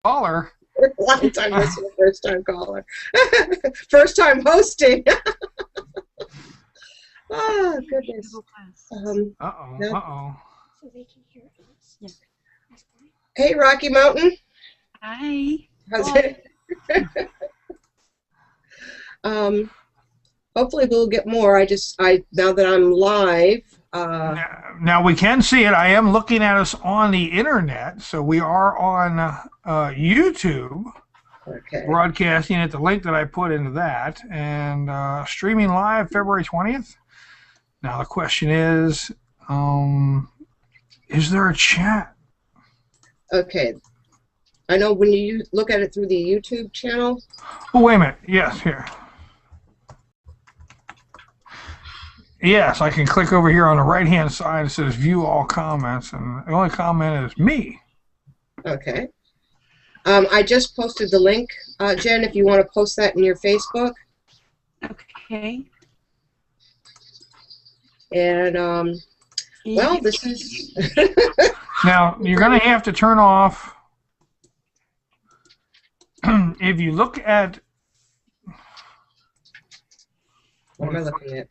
caller. Long time listener, first time caller. First time hosting. Oh, goodness. Uh-oh, No. uh-oh. So they can hear us. Yeah. Hey, Rocky Mountain. Hi. How's it? Hopefully we'll get more. Now that I'm live. Now we can see it. I am looking at us on the internet, so we are on YouTube, Okay. broadcasting at the link that I put into that, and streaming live February 20th. Now the question is there a chat? Okay. I know when you look at it through the YouTube channel. Oh, wait a minute. Yes, here. Yes, I can click over here on the right-hand side. It says View All Comments, and the only comment is me. Okay. I just posted the link, Jen, if you want to post that in your Facebook. Okay. And, well, this is... Now, you're going to have to turn off... if you look at... What am I looking at?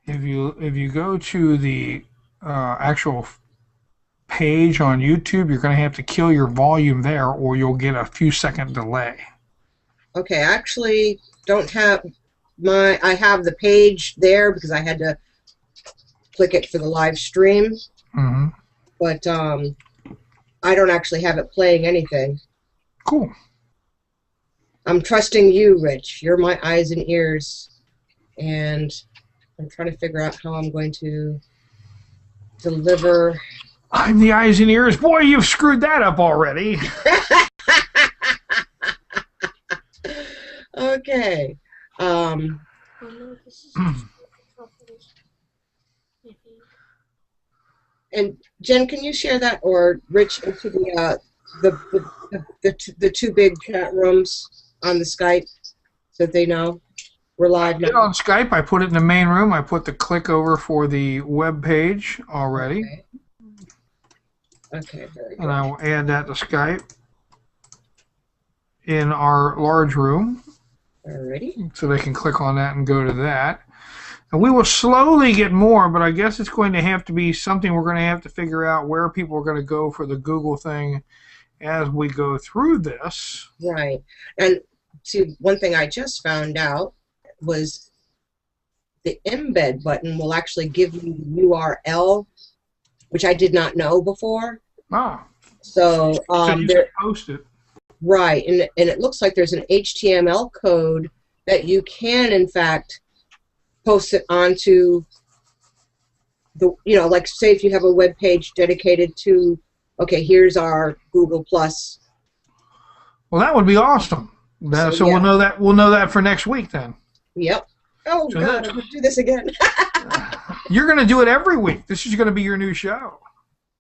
If you go to the actual page on YouTube, you're going to have to kill your volume there, or you'll get a few second delay. Okay, I actually don't have I have the page there because I had to click it for the live stream. Mm-hmm. But I don't actually have it playing anything. Cool. I'm trusting you, Rich. You're my eyes and ears, and I'm trying to figure out how I'm going to deliver. I'm the eyes and ears. Boy, you've screwed that up already. Okay. And Jen, can you share that, or Rich, into the two big chat rooms on the Skype so that they know we're live now? On Skype, I put it in the main room. I put the click over for the web page already. Okay, very good. And I will add that to Skype in our large room. Alrighty. So they can click on that and go to that. And we will slowly get more, but I guess it's going to have to be something we're going to have to figure out where people are going to go for the Google thing as we go through this. Right. And see, one thing I just found out was the embed button will actually give you the URL, which I did not know before. Ah. So you can post it. Right, and it looks like there's an HTML code that you can, in fact, post it onto the, like say if you have a web page dedicated to, okay, here's our Google Plus. Well, that would be awesome. So yeah. We'll know that for next week then. Yep. Oh so God, I'm gonna do this again. You're gonna do it every week. This is gonna be your new show.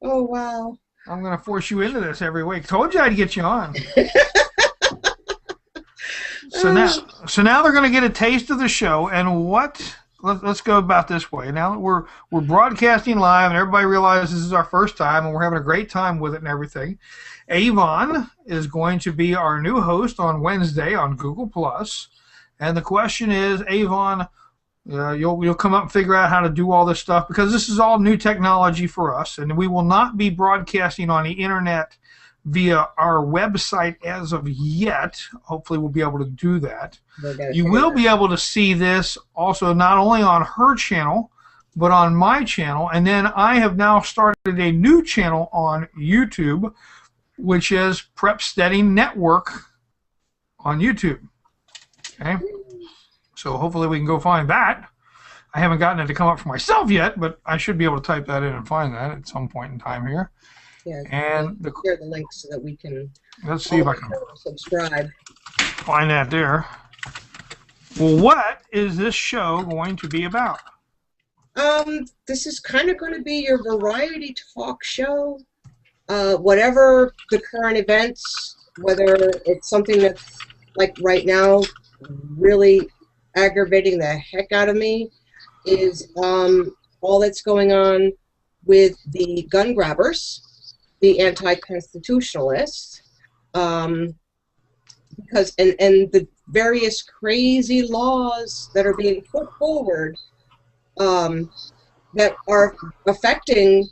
Oh wow. I'm going to force you into this every week. Told you I'd get you on. So now they're going to get a taste of the show. And let's go about this way. Now that we're broadcasting live and everybody realizes this is our first time and we're having a great time with it and everything. Avon is going to be our new host on Wednesday on Google+. And the question is, Avon, you'll come up and figure out how to do all this stuff because this is all new technology for us, and we will not be broadcasting on the internet via our website as of yet. Hopefully we'll be able to do that. You will be able to see this also not only on her channel but on my channel, and then I have now started a new channel on YouTube which is PrepsteadingNetwork on YouTube. Okay. So hopefully we can go find that. I haven't gotten it to come up for myself yet, but I should be able to type that in and find that at some point in time here. Yeah, and share the link so that we can. Let's see if I can subscribe. Find that there. Well, what is this show going to be about? This is kind of going to be your variety talk show. Whatever the current events, whether it's something that's like right now really aggravating the heck out of me, is all that's going on with the gun grabbers, the anti-constitutionalists, because and the various crazy laws that are being put forward that are affecting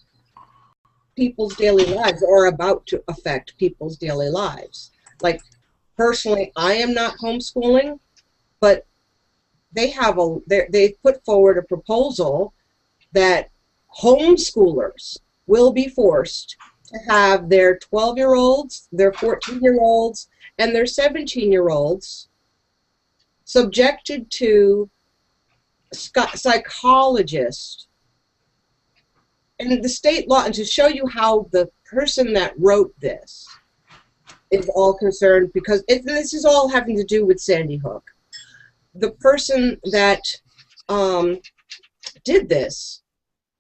people's daily lives or about to affect people's daily lives. Like, personally, I am not homeschooling, but they put forward a proposal that homeschoolers will be forced to have their 12-year-olds, their 14-year-olds, and their 17-year-olds subjected to psychologists and the state law, and to show you how the person that wrote this is all concerned, because this is all having to do with Sandy Hook. The person that did this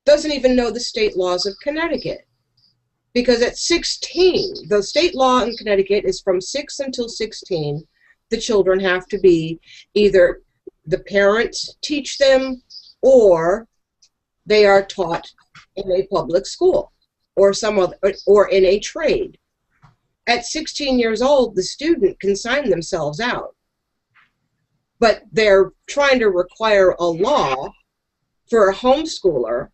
doesn't even know the state laws of Connecticut, because at 16, the state law in Connecticut is from 6 until 16, the children have to be either the parents teach them or they are taught in a public school or some other, or in a trade. At 16 years old, the student can sign themselves out. But they're trying to require a law for a homeschooler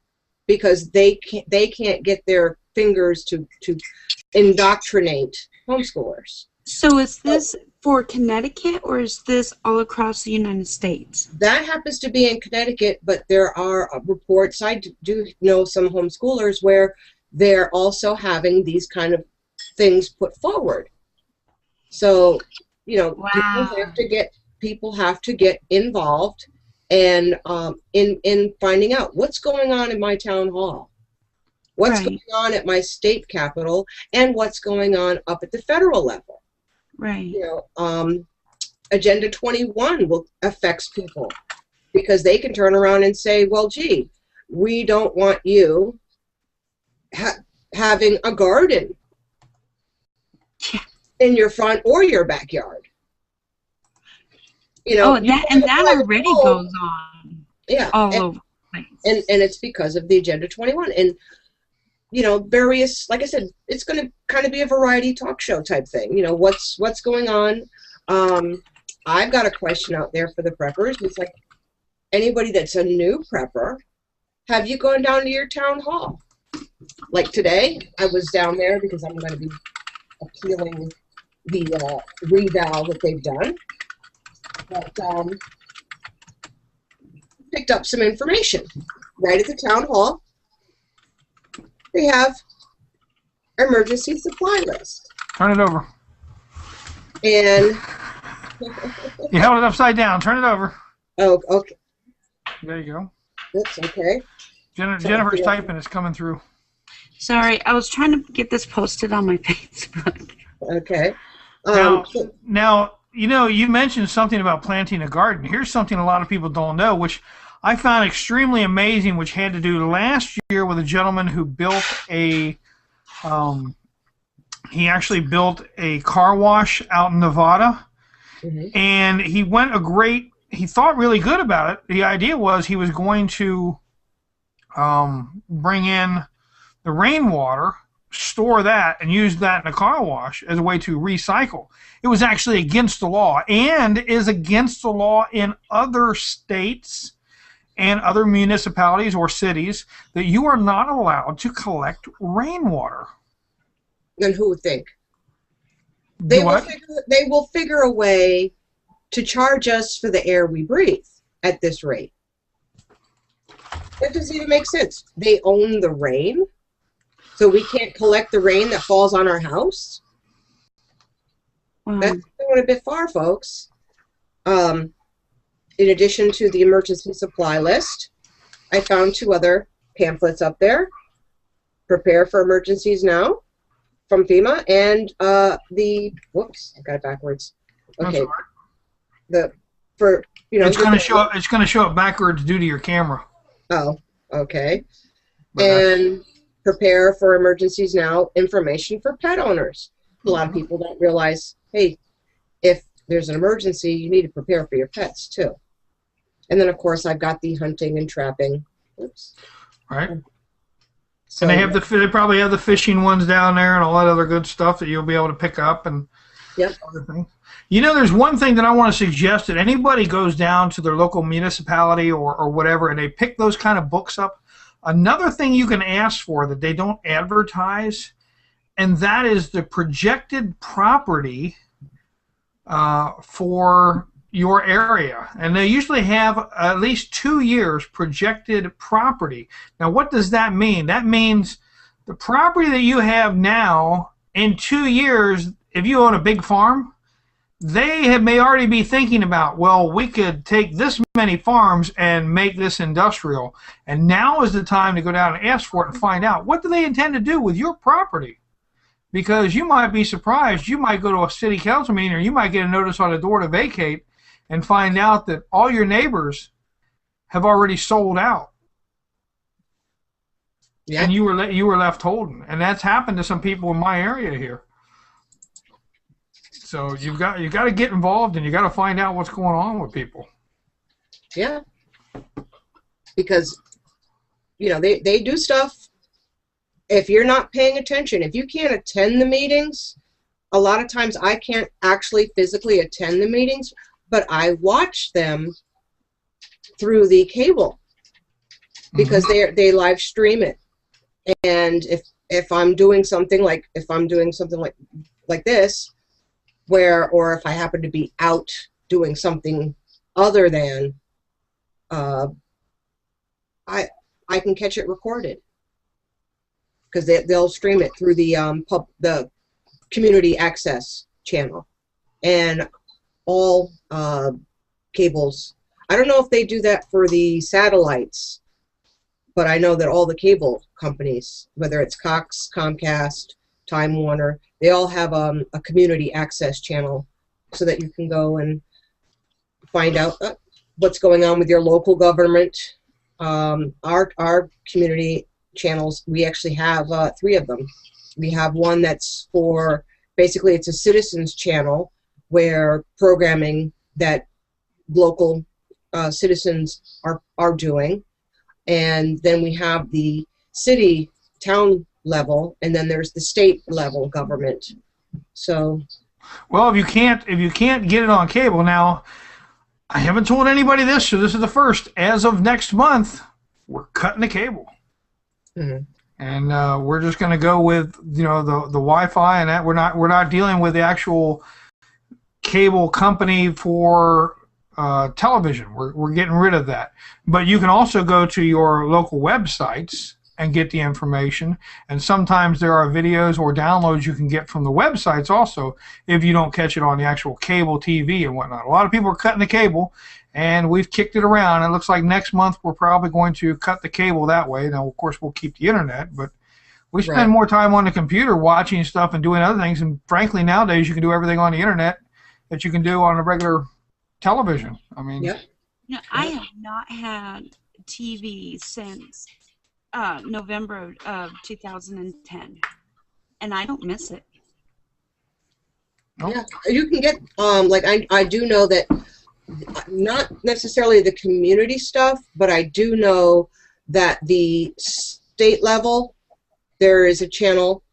because they can't get their fingers to indoctrinate homeschoolers. So is this for Connecticut, or is this all across the United States? That happens to be in Connecticut, but there are reports, I do know some homeschoolers where they're also having these kind of things put forward. So, you know, Wow. people have to get involved and in finding out what's going on in my town hall, what's Right. going on at my state capitol, and what's going on up at the federal level. Right. You know, Agenda 21 affects people because they can turn around and say, well, gee, we don't want you having a garden in your front or your backyard. You know, that already goes on. Yeah, all over the place. And it's because of the Agenda 21. And, you know, various, like I said, it's going to kind of be a variety talk show type thing. You know, what's going on. I've got a question out there for the preppers. It's like, anybody that's a new prepper, have you gone down to your town hall? Like today, I was down there because I'm going to be appealing the reval that they've done. But picked up some information right at the town hall. They have emergency supply list. Turn it over. And You held it upside down. Turn it over. oh, okay, There you go. that's okay. Jennifer's typing. It's coming through. Sorry, I was trying to get this posted on my Facebook. Okay. Now, you know, you mentioned something about planting a garden. Here's something a lot of people don't know, which I found extremely amazing, which had to do last year with a gentleman who built a, he actually built a car wash out in Nevada. Mm-hmm. And he thought really good about it. The idea was he was going to bring in the rainwater, store that, and use that in a car wash as a way to recycle. It was actually against the law, and is against the law in other states and other municipalities or cities that you are not allowed to collect rainwater. Then who would think? They will figure a way to charge us for the air we breathe at this rate. That doesn't even make sense. They own the rain, so we can't collect the rain that falls on our house? Wow. That's going a bit far, folks. In addition to the emergency supply list, I found 2 other pamphlets up there. Prepare for Emergencies Now from FEMA, and whoops, I got it backwards. Okay. It's going to show it backwards due to your camera. Oh, okay. And Prepare for Emergencies Now, information for pet owners. A lot of people don't realize, hey, if there's an emergency, you need to prepare for your pets too. And then, of course, I've got the hunting and trapping. Oops. Right. So And they probably have the fishing ones down there and all that other good stuff that you'll be able to pick up and yep. other things. You know, there's one thing that I want to suggest that anybody goes down to their local municipality or whatever and they pick those kind of books up. Another thing you can ask for that they don't advertise, and that is the projected property for your area. And they usually have at least 2 years projected property. Now, what does that mean? That means the property that you have now, in 2 years, if you own a big farm, they may already be thinking about, well, we could take this many farms and make this industrial. And now is the time to go down and ask for it and find out, what do they intend to do with your property? Because you might be surprised. You might go to a city council meeting or you might get a notice on the door to vacate and find out that all your neighbors have already sold out. Yeah. And you were left holding. And that's happened to some people in my area here. So you got to get involved and you got to find out what's going on with people. Yeah. Because they do stuff. If you're not paying attention, if you can't attend the meetings, a lot of times I can't actually physically attend the meetings, but I watch them through the cable because they live stream it. And if I'm doing something like this, or if I happen to be out doing something other than, I can catch it recorded. Because they'll stream it through the community access channel, and all cables. I don't know if they do that for the satellites, but I know that all the cable companies, whether it's Cox, Comcast, Time Warner, they all have a community access channel, so that you can go and find out what's going on with your local government. Our community channels, we actually have 3 of them. We have one that's for, basically it's a citizens channel where programming that local citizens are doing, and then we have the city, town level, and then there's the state level government. So, well, if you can't get it on cable now, I haven't told anybody this, so this is the first. As of next month, we're cutting the cable. And we're just going to go with the Wi-Fi, and that we're not dealing with the actual cable company for television. We're getting rid of that. But you can also go to your local websites and get the information. And sometimes there are videos or downloads you can get from the websites also if you don't catch it on the actual cable TV and whatnot. A lot of people are cutting the cable, and we've kicked it around. It looks like next month we're probably going to cut the cable that way. Now, of course, we'll keep the internet, but we spend more time on the computer watching stuff and doing other things. And frankly, nowadays you can do everything on the internet that you can do on a regular television. I mean, I have not had TV since November of 2010, and I don't miss it. Yeah, you can get I do know that. Not necessarily the community stuff, but I do know that the state level, there is a channel,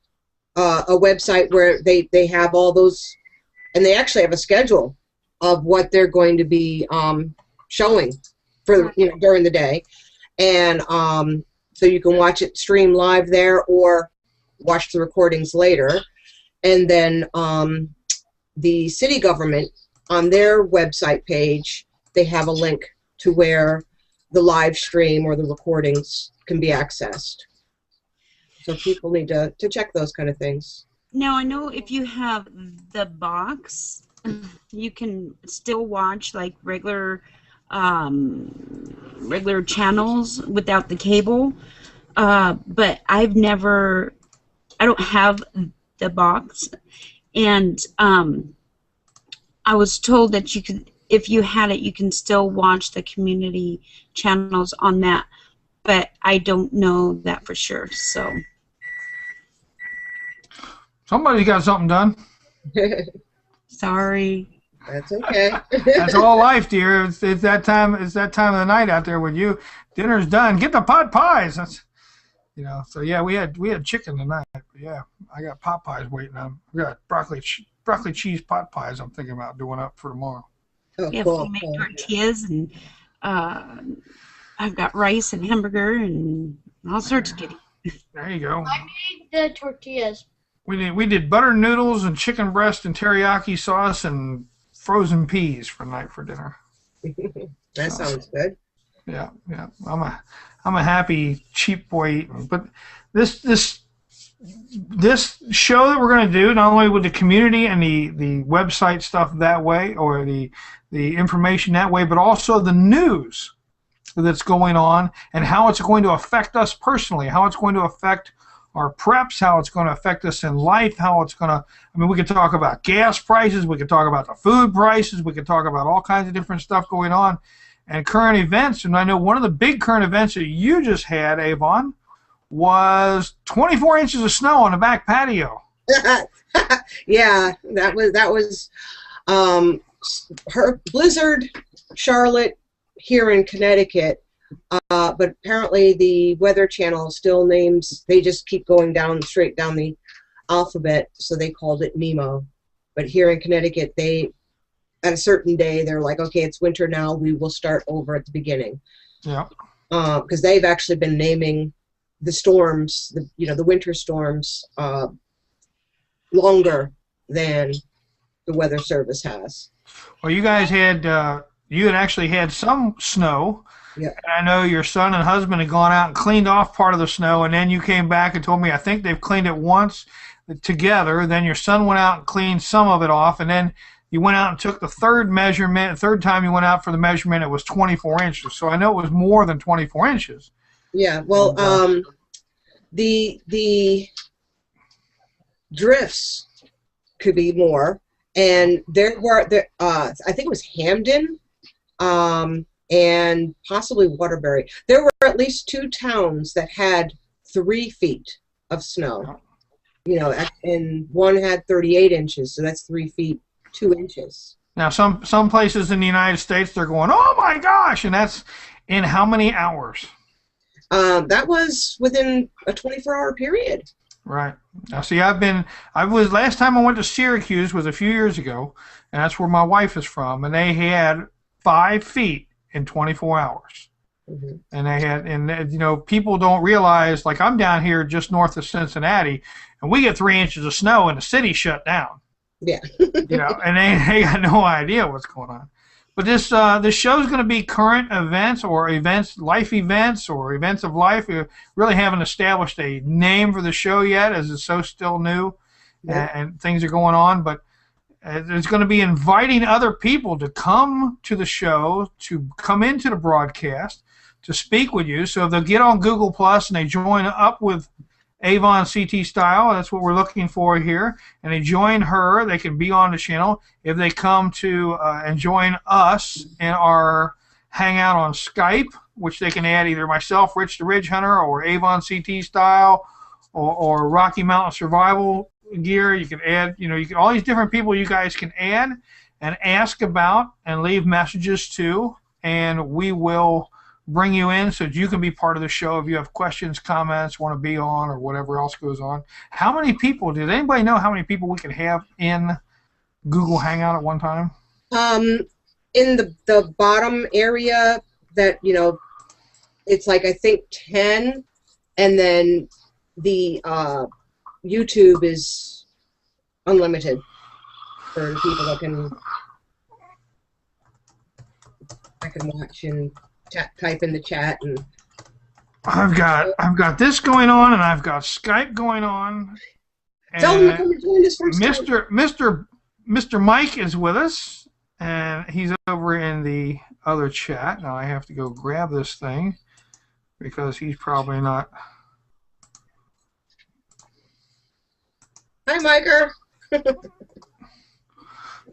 a website where they have all those, and they actually have a schedule of what they're going to be showing for during the day, and so you can watch it stream live there or watch the recordings later, and then the city government, on their website page, they have a link to where the live stream or the recordings can be accessed. So people need to check those kind of things. Now, I know if you have the box, you can still watch like regular channels without the cable, but I don't have the box, and I was told that you could, if you had it, you can still watch the community channels on that, but I don't know that for sure. So somebody's got something done. Sorry. That's okay. That's all life, dear. It's that time. It's that time of the night out there with you. Dinner's done. Get the pot pies. You know, so yeah, we had chicken tonight. But yeah, I got pot pies waiting on. We got broccoli cheese pot pies. I'm thinking about doing up for tomorrow. Oh, We have cool. homemade tortillas, and uh, I've got rice and hamburger and all sorts of goodies. There you go. I made the tortillas. We did butter noodles and chicken breast and teriyaki sauce and frozen peas for night for dinner. That sounds good. Yeah. I'm a happy cheap boy eating. But this show that we're going to do, not only with the community and the website stuff that way, or the information that way, but also the news that's going on and how it's going to affect us personally, how it's going to affect our preps, how it's going to affect us in life, how it's going to, I mean, we could talk about gas prices, we could talk about the food prices, we could talk about all kinds of different stuff going on and current events. And I know one of the big current events that you just had, Avon, was 24 inches of snow on the back patio. Yeah, that was her blizzard, Charlotte, here in Connecticut. But apparently the Weather Channel still names, they just keep going down, straight down the alphabet, so they called it Nemo. But here in Connecticut, they, at a certain day, they're like, okay, it's winter now, we will start over at the beginning. Yeah. Because they've actually been naming the storms, the winter storms, longer than the Weather Service has. Well, you guys had, you had actually had some snow. Yeah. And I know your son and husband had gone out and cleaned off part of the snow, and then you came back and told me I think they've cleaned it once together. Then your son went out and cleaned some of it off, and then you went out and took the third measurement. The third time you went out for the measurement, it was 24 inches. So I know it was more than 24 inches. Yeah, well, the drifts could be more, and there were I think it was Hamden, and possibly Waterbury. There were at least 2 towns that had 3 feet of snow. You know, and one had 38 inches, so that's 3 feet 2 inches. Now, some places in the United States, they're going, oh my gosh, and that's in how many hours? That was within a 24-hour period. Right. Now, see, last time I went to Syracuse was a few years ago, and that's where my wife is from, and they had 5 feet in 24 hours. Mm-hmm. And they had, and you know, people don't realize, like I'm down here just north of Cincinnati, and we get 3 inches of snow and the city shut down. Yeah. You know, and they got no idea what's going on. But this show is going to be current events or life events or events of life. We really haven't established a name for the show yet, as it's so still new, and things are going on. But it's going to be inviting other people to come to the show, to come into the broadcast, to speak with you. So if they'll get on Google Plus and they join up with AvonCTStyle, that's what we're looking for here, and they join her, they can be on the channel. If they come to and join us in our Hangout on Skype, which they can add either myself, Rich the Ridge Hunter, or AvonCTStyle, or Rocky Mountain Survival Gear, you can add, you know, all these different people you guys can add and ask about and leave messages to, and we will bring you in so that you can be part of the show if you have questions, comments, want to be on, or whatever else goes on. How many people, did anybody know how many people we could have in Google Hangout at one time? In the bottom area, that, you know, it's like, I think 10, and then the YouTube is unlimited for people that can watch and type in the chat. And I've got this going on, and I've got Skype going on. Tell them to come and join us from Mr. Mike is with us, and he's over in the other chat. Now I have to go grab this thing because he's probably not. Hi, Miker.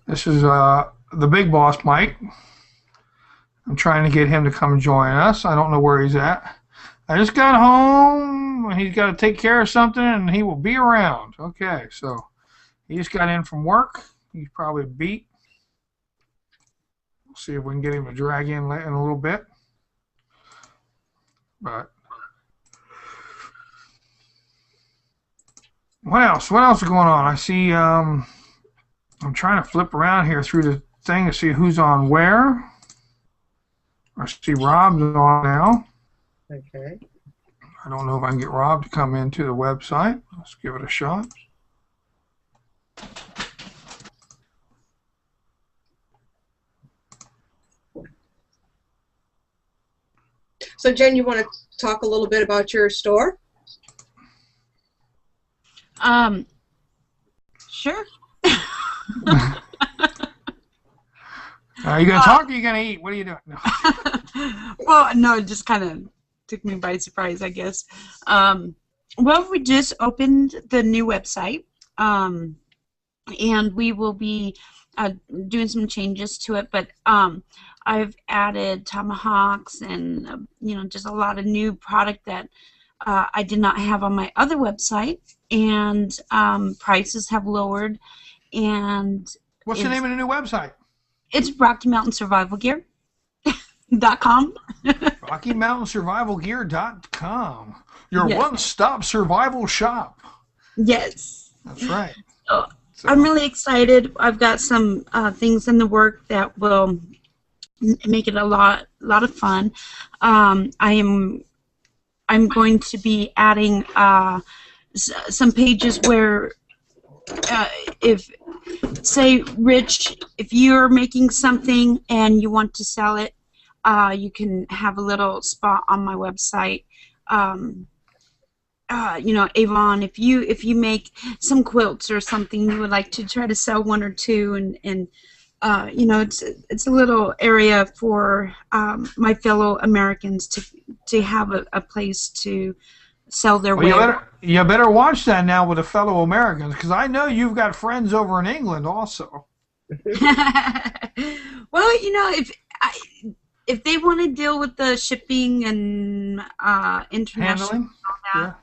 This is the big boss, Mike. I'm trying to get him to come join us. I don't know where he's at. I just got home, and he's got to take care of something, and he will be around. Okay, so he just got in from work. He's probably beat. We'll see if we can get him to drag in a little bit. But What else? What else is going on? I see. I'm trying to flip around here through the thing to see who's on where. I see Rob's on now. Okay. I don't know if I can get Rob to come into the website. Let's give it a shot. So, Jen, you want to talk a little bit about your store? Sure. Are you going to talk or are you going to eat? What are you doing? No. Well, no, it just kind of took me by surprise, I guess. Well, we just opened the new website, and we will be doing some changes to it, but I've added tomahawks and just a lot of new product that I did not have on my other website, and prices have lowered. And what's the name of the new website? It's RockyMountainSurvivalGear.com. RockyMountainSurvivalGear.com. Your Yes. one-stop survival shop. Yes. That's right. So, I'm really excited. I've got some things in the work that will make it a lot of fun. I'm going to be adding some pages where if, say, Rich, if you're making something and you want to sell it, you can have a little spot on my website. Avon, if you make some quilts or something, you would like to try to sell one or two, and it's a little area for my fellow Americans to have a place to sell their well, you better watch that now with the fellow Americans, because I know you've got friends over in England also. Well, if they want to deal with the shipping and international handling, and all that,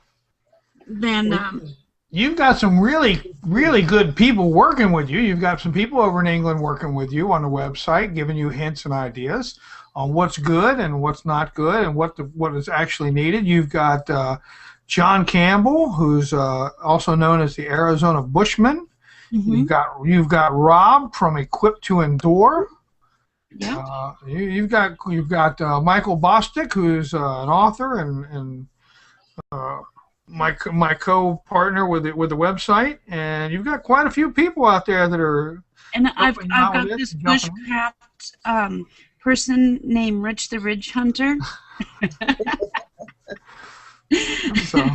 then you've got some really good people working with you. You've got some people over in England working with you on the website, giving you hints and ideas on what's good and what's not good and what is actually needed. You've got John Campbell, who's also known as the Arizona Bushman. Mm-hmm. You've got Rob from Equipped to Endure. Yeah. You've got Michael Bostic, who's an author and my co-partner with the website, and you've got quite a few people out there that are. And I've got this bushcraft person named Rich the Ridge Hunter. So,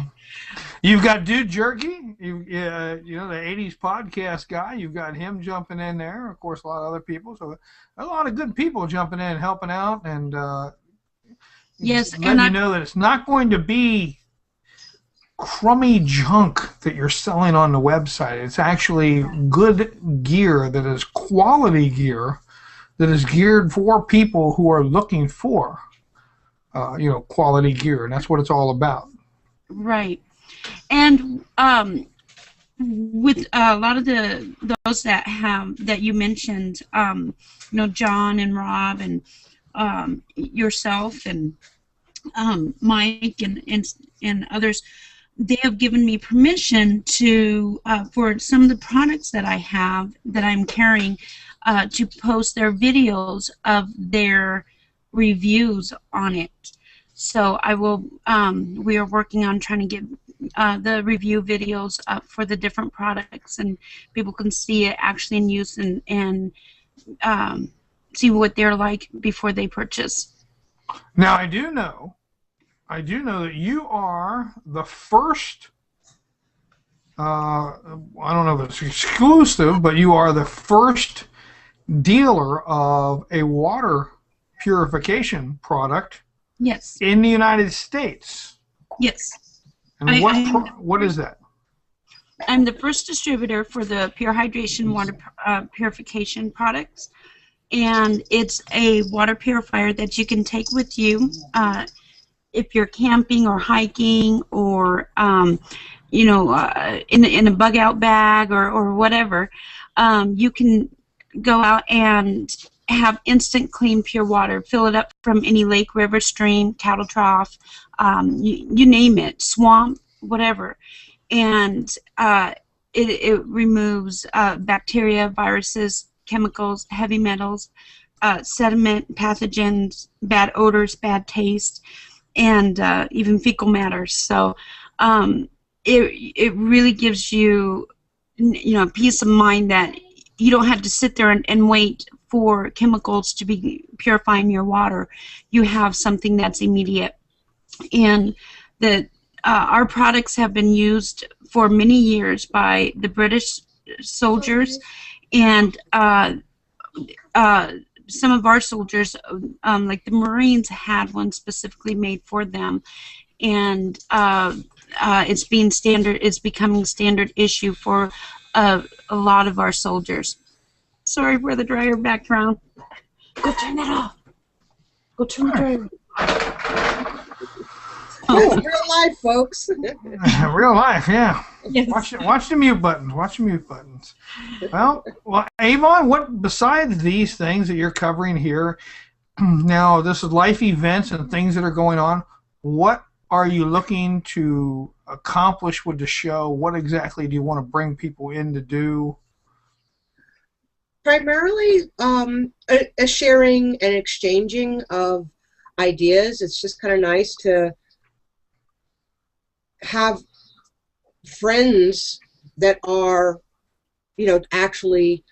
you've got Dude Jerky, the '80s podcast guy. You've got him jumping in there. Of course, a lot of other people. So a lot of good people jumping in, helping out, and yes, letting you know that it's not going to be crummy junk that you're selling on the website. It's actually good gear that is quality gear that is geared for people who are looking for quality gear, and that's what it's all about. Right. And with a lot of those that you mentioned, John and Rob and yourself and Mike and others, they have given me permission to for some of the products that I have that I'm carrying to post their videos of their reviews on it. So I will. We are working on trying to get the review videos up for the different products, and people can see it actually in use and see what they're like before they purchase. Now I do know that you are the first. I don't know if it's exclusive, but you are the first dealer of a water purification product. Yes. In the United States. Yes. And what is that? I'm the first distributor for the pure hydration water purification products, and it's a water purifier that you can take with you if you're camping or hiking or in a bug out bag or whatever. You can go out and have instant clean pure water, fill it up from any lake, river, stream, cattle trough, you name it, swamp, whatever, and it removes bacteria, viruses, chemicals, heavy metals, sediment, pathogens, bad odors, bad taste, and even fecal matter. So it really gives you, peace of mind that you don't have to sit there and wait for chemicals to be purifying your water. You have something that's immediate. And our products have been used for many years by the British soldiers, and some of our soldiers, like the Marines, had one specifically made for them, and it's becoming standard issue for a lot of our soldiers. Sorry for the dryer background. Go turn that off. Go turn the dryer off. Oh, real life, folks. Real life, yeah. Yes. Watch the mute buttons. Watch the mute buttons. Well, Avon, what besides these things that you're covering here, now this is life events and things that are going on. What are you looking to accomplish with the show? What exactly do you want to bring people in to do? Primarily a sharing and exchanging of ideas. It's just kind of nice to have friends that are, actually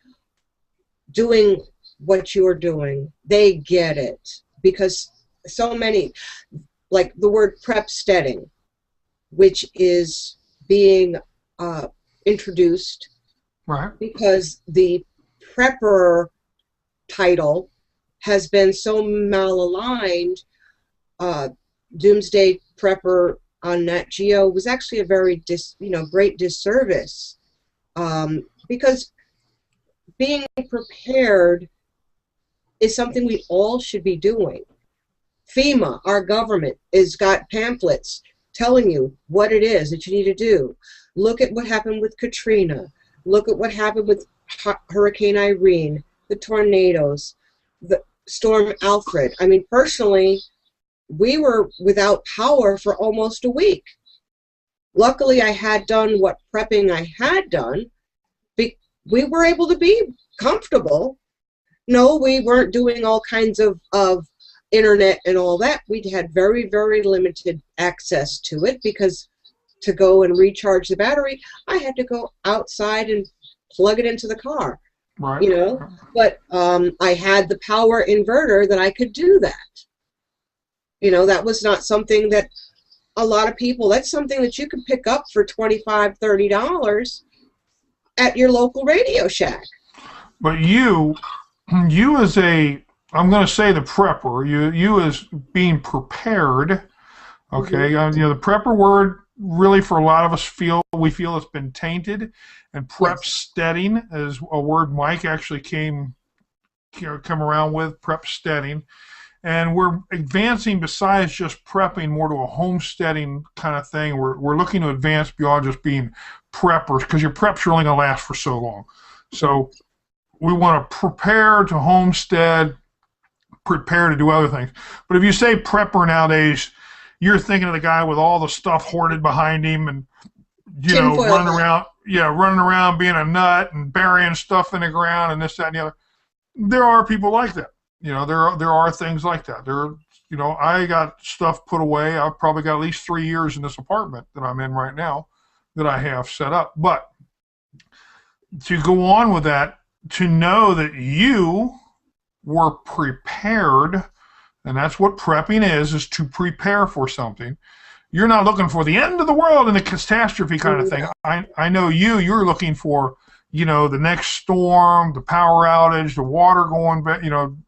doing what you're doing. They get it, because so many, like the word prepsteading, which is being introduced, Right. because the prepper title has been so malaligned. Doomsday Prepper on Nat Geo was actually a very great disservice, because being prepared is something we all should be doing. FEMA, our government, has got pamphlets telling you what it is that you need to do. Look at what happened with Katrina. Look at what happened with Hurricane Irene, the tornadoes, the Storm Alfred. I mean, personally, we were without power for almost a week. Luckily, I had done what prepping I had done. We were able to be comfortable. No, we weren't doing all kinds of internet and all that. We had very, very limited access to it, because to go and recharge the battery, I had to go outside and plug it into the car. Right. But I had the power inverter that I could do that. That was not something that a lot of people, that's something that you can pick up for $25, $30 at your local Radio Shack. But you as I'm going to say the prepper, you as being prepared, okay? Mm-hmm. The prepper word, really, for a lot of us, we feel it's been tainted, and prepsteading is a word Mike actually come around with, prepsteading. And we're advancing, besides just prepping, more to a homesteading kind of thing. We're looking to advance beyond just being preppers, because your preps are only going to last for so long. So we want to prepare to homestead, prepare to do other things. But if you say prepper nowadays, you're thinking of the guy with all the stuff hoarded behind him, and running around being a nut and burying stuff in the ground and this, that, and the other. There are people like that. There are things like that. I got stuff put away. I've probably got at least 3 years in this apartment that I'm in right now that I have set up. But to go on with that, to know that you were prepared, and that's what prepping is to prepare for something. You're not looking for the end of the world and the catastrophe kind of thing. I know you're looking for, the next storm, the power outage, the water going,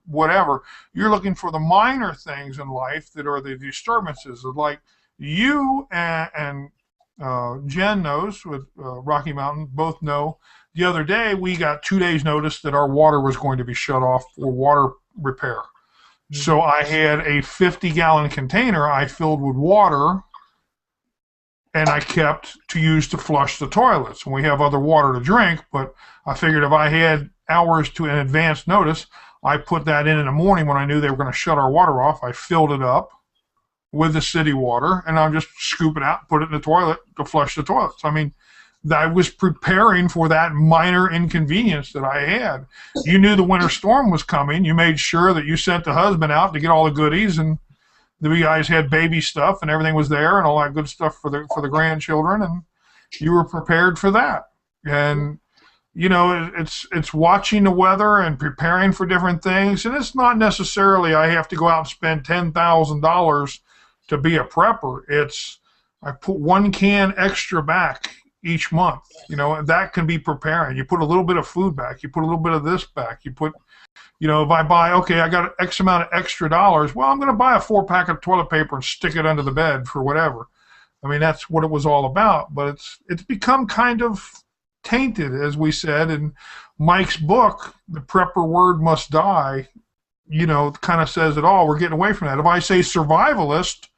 whatever. You're looking for the minor things in life that are the disturbances. Like you and Jen knows, with Rocky Mountain, both know. The other day, we got 2 days notice that our water was going to be shut off for water repair. Mm-hmm. So I had a 50-gallon container I filled with water, and I kept to use to flush the toilets. And we have other water to drink, but I figured if I had hours to an advance notice, I put that in the morning when I knew they were going to shut our water off. I filled it up, with the city water, and I'll just scoop it out, put it in the toilet to flush the toilets. I mean, I was preparing for that minor inconvenience that I had. You knew the winter storm was coming. You made sure that you sent the husband out to get all the goodies, and the guys had baby stuff, and everything was there, and all that good stuff for the grandchildren, and you were prepared for that. And you know, it's watching the weather and preparing for different things, and it's not necessarily I have to go out and spend $10,000 to be a prepper. It's I put 1 can extra back each month, you know, and that can be preparing. You put a little bit of food back, you put a little bit of this back, you put, you know, if I buy, okay, I got X amount of extra dollars, well, I'm going to buy a 4-pack of toilet paper and stick it under the bed for whatever. I mean, that's what it was all about, but it's become kind of tainted, as we said in Mike's book, The Prepper Word Must Die, you know, kind of says it all. We're getting away from that. If I say survivalist,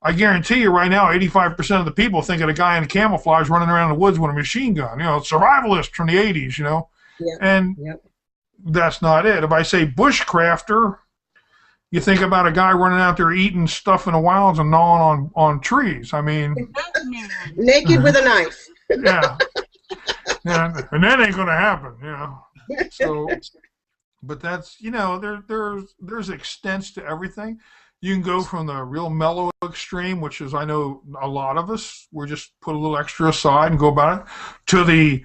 I guarantee you right now 85% of the people think of a guy in camouflage running around the woods with a machine gun, you know, survivalist from the 80s, you know, and that's not it. If I say bushcrafter, you think about a guy running out there eating stuff in the wilds and gnawing on trees. I mean, naked with a knife. Yeah. Yeah, and that ain't going to happen, you know. So, but that's, you know, there's extents to everything. You can go from the real mellow extreme, which is, I know a lot of us, we just put a little extra aside and go about it, to the,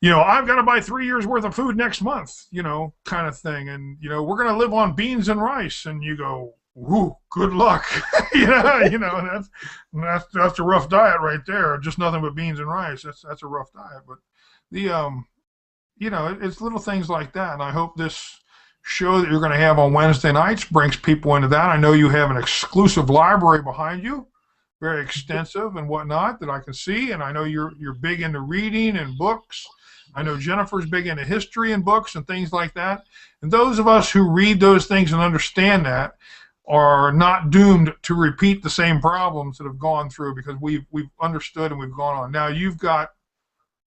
you know, I've got to buy 3 years worth of food next month, you know, kind of thing. And, you know, we're going to live on beans and rice. And you go, whoo, good luck. You know, that's a rough diet right there. Just nothing but beans and rice. That's a rough diet. But the, you know, it's little things like that. And I hope this show that you're going to have on Wednesday nights brings people into that. I know you have an exclusive library behind you, very extensive and whatnot, that I can see. And I know you're big into reading and books. I know Jennifer's big into history and books and things like that. And those of us who read those things and understand that are not doomed to repeat the same problems that have gone through, because we've understood and we've gone on. Now you've got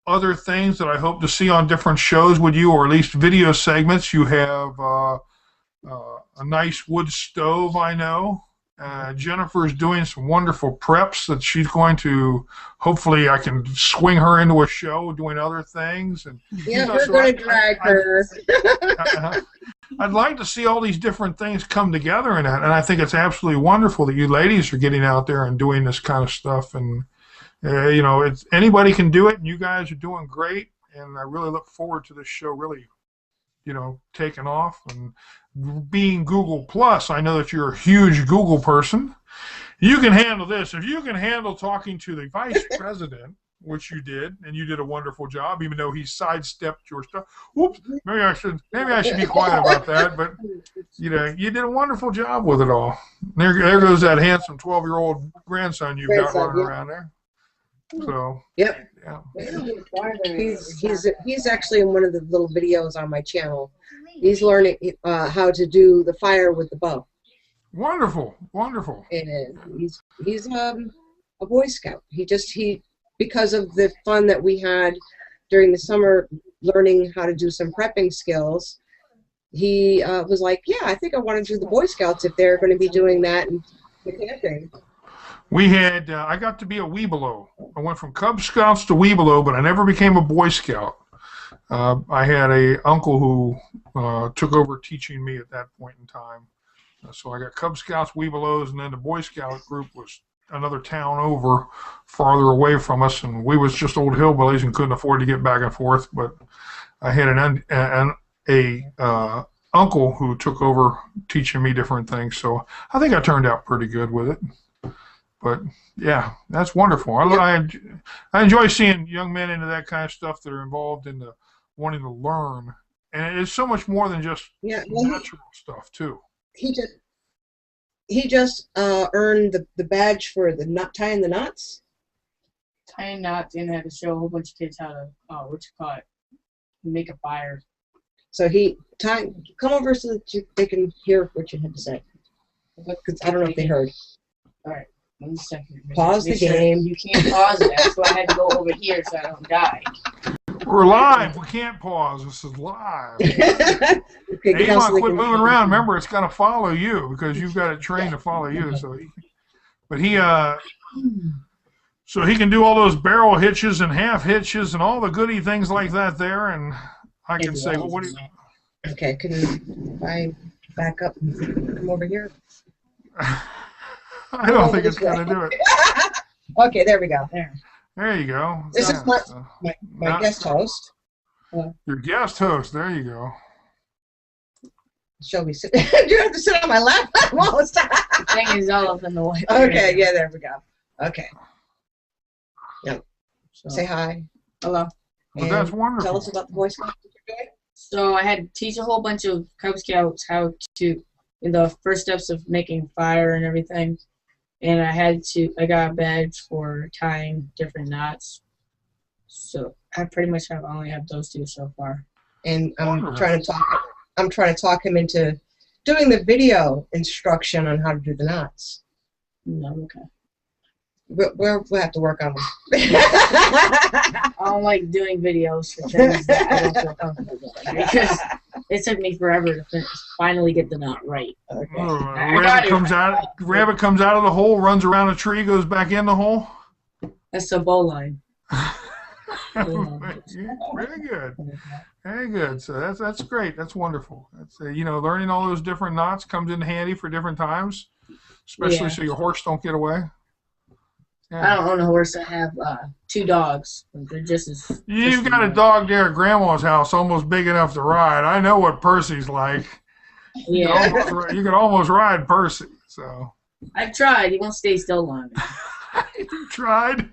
other things that I hope to see on different shows with you, or at least video segments. You have a nice wood stove, I know. Jennifer's doing some wonderful preps that she's going to, hopefully I can swing her into a show doing other things. And yeah, we're going to drag her. I'd like to see all these different things come together in that, and I think it's absolutely wonderful that you ladies are getting out there and doing this kind of stuff. And you know, it's anybody can do it, and you guys are doing great. And I really look forward to this show really, you know, taking off. And being Google Plus, I know that you're a huge Google person. You can handle this. If you can handle talking to the vice president, which you did, and you did a wonderful job, even though he sidestepped your stuff. Whoops, maybe I should be quiet about that. But you know, you did a wonderful job with it all. There goes that handsome 12-year-old grandson you've got running around there. So yep. Yeah. He's actually in one of the little videos on my channel. He's learning how to do the fire with the bow. Wonderful, wonderful. And he's a Boy Scout. He because of the fun that we had during the summer learning how to do some prepping skills, he was like, yeah, I think I want to do the Boy Scouts if they're going to be doing that and the camping. We had, I got to be a Webelow. I went from Cub Scouts to Webelow, but I never became a Boy Scout. I had a uncle who took over teaching me at that point in time. So I got Cub Scouts, Webelows, and then the Boy Scout group was another town over, farther away from us, and we was just old hillbillies and couldn't afford to get back and forth. But I had an uncle who took over teaching me different things. So I think I turned out pretty good with it. But yeah, that's wonderful. I enjoy seeing young men into that kind of stuff that are involved in the wanting to learn, and it's so much more than just natural stuff too. He just earned the badge for the tying the knots. Tying knots, and had to show a whole bunch of kids how to make a fire. So come over so that they can hear what you had to say. Because I don't know if they heard. All right. 1 second. Pause the game. You can't pause it. That's why I had to go over here so I don't die. We're live. We can't pause. This is live. Okay, Avon, quit moving around. Remember, it's going to follow you because you've got it trained to follow you. So he can do all those barrel hitches and half hitches and all the goody things like that there. And I can say, well, what do you? Okay, can I back up and come over here? I don't think it's going to do it. Okay, there we go. There you go. This is my guest host. Your guest host. There you go. Shall we sit? Do you have to sit on my lap all the time? The thing is all up in the way. Okay, yeah, there we go. Okay. Yep. So, Say hi. hello. Well, that's wonderful. Tell us about the Boy Scouts that you're doing. So I had to teach a whole bunch of Cub Scouts how to, in the first steps of making fire and everything. And I got a badge for tying different knots. So I pretty much only have those two so far. And I'm trying to talk him into doing the video instruction on how to do the knots. No, okay. We'll have to work on them. I don't like doing videos for things that I don't feel comfortable with because it took me forever to finally get the knot right. Okay. Rabbit comes out of the hole, runs around a tree, goes back in the hole. That's a bow line. Very good. Very good. So that's great. That's wonderful. That's learning all those different knots comes in handy for different times, especially so your horse don't get away. Yeah. I don't own a horse. I have 2 dogs. They're just as. You've got a dog there at Grandma's house, almost big enough to ride. I know what Percy's like. Yeah. You can almost ride Percy. So. I've tried. He won't stay still long. You tried.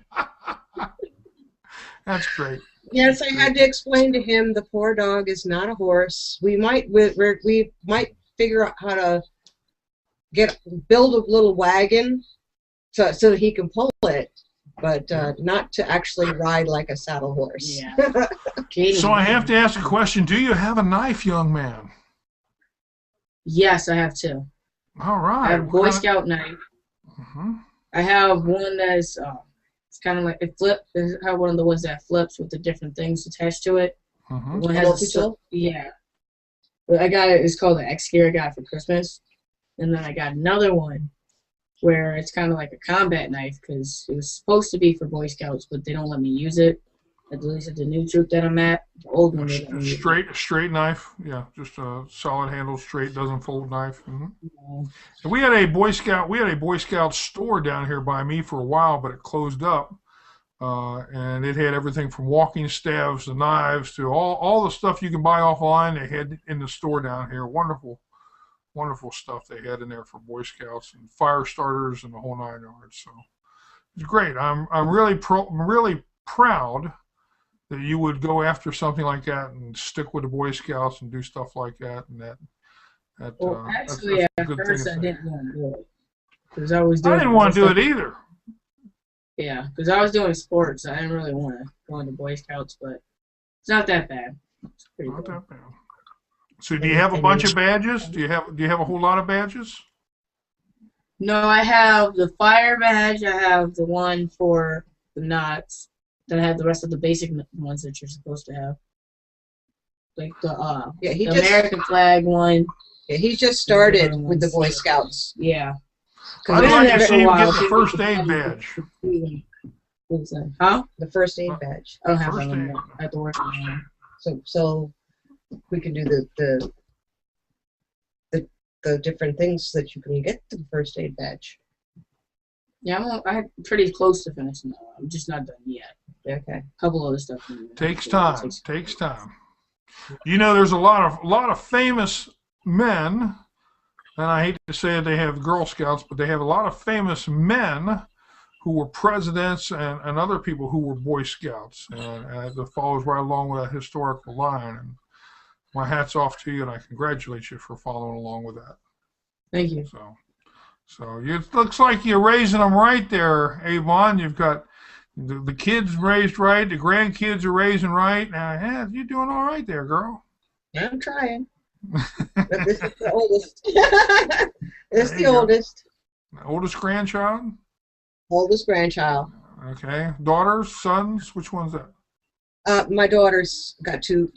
That's great. Yes, I had to explain to him the poor dog is not a horse. We might figure out how to build a little wagon so that he can pull it, but not to actually ride like a saddle horse. Yeah. So I have to ask a question. Do you have a knife, young man? Yes, I have 2. All right. I have a Boy Scout knife. I have one that's it's kind of like it flips. I have one of the ones that flips with the different things attached to it. One has yeah. But I got it. It's called the X Gear. I got it for Christmas, and then I got another one where it's kind of like a combat knife because it was supposed to be for Boy Scouts, but they don't let me use it. At least at the new troop that I'm at, the old one. Straight knife, yeah, just a solid handle, straight, doesn't fold knife. And we had a Boy Scout store down here by me for a while, but it closed up, and it had everything from walking staves to knives to all the stuff you can buy offline. They had in the store down here. Wonderful stuff they had in there for Boy Scouts and fire starters and the whole 9 yards. So it's great. I'm really proud that you would go after something like that and stick with the Boy Scouts and do stuff like that. And well, actually, at first I didn't want to do it because I didn't want to do it either. Yeah, because I was doing sports. I didn't really want to go into Boy Scouts, but it's not that bad. It's pretty not good. that bad. So do you have a bunch of badges? Do you have a whole lot of badges? No, I have the fire badge. I have the one for the knots. Then I have the rest of the basic ones that you're supposed to have, like the American flag one. Yeah, he just started with the Boy Scouts. Yeah. I'd like to see him get the first aid badge. Huh? The first aid badge. I don't have that one yet. I have to work on it. So we can do the different things that you can get the first aid badge. Yeah, I'm pretty close to finishing that one. I'm just not done yet. Okay. A couple other stuff. Takes time. Takes time. There's a lot of famous men, and I hate to say it, they have Girl Scouts, but they have a lot of famous men who were presidents and other people who were Boy Scouts, and it follows right along with that historical line. And my hat's off to you, and I congratulate you for following along with that. Thank you. So it looks like you're raising them right there, Avon. You've got the kids raised right, the grandkids are raising right. Now, you're doing all right there, girl. Yeah, I'm trying. But this is the oldest. This is the oldest. Oldest grandchild? Oldest grandchild. Okay. Daughters, sons, which one's that? My daughter's got two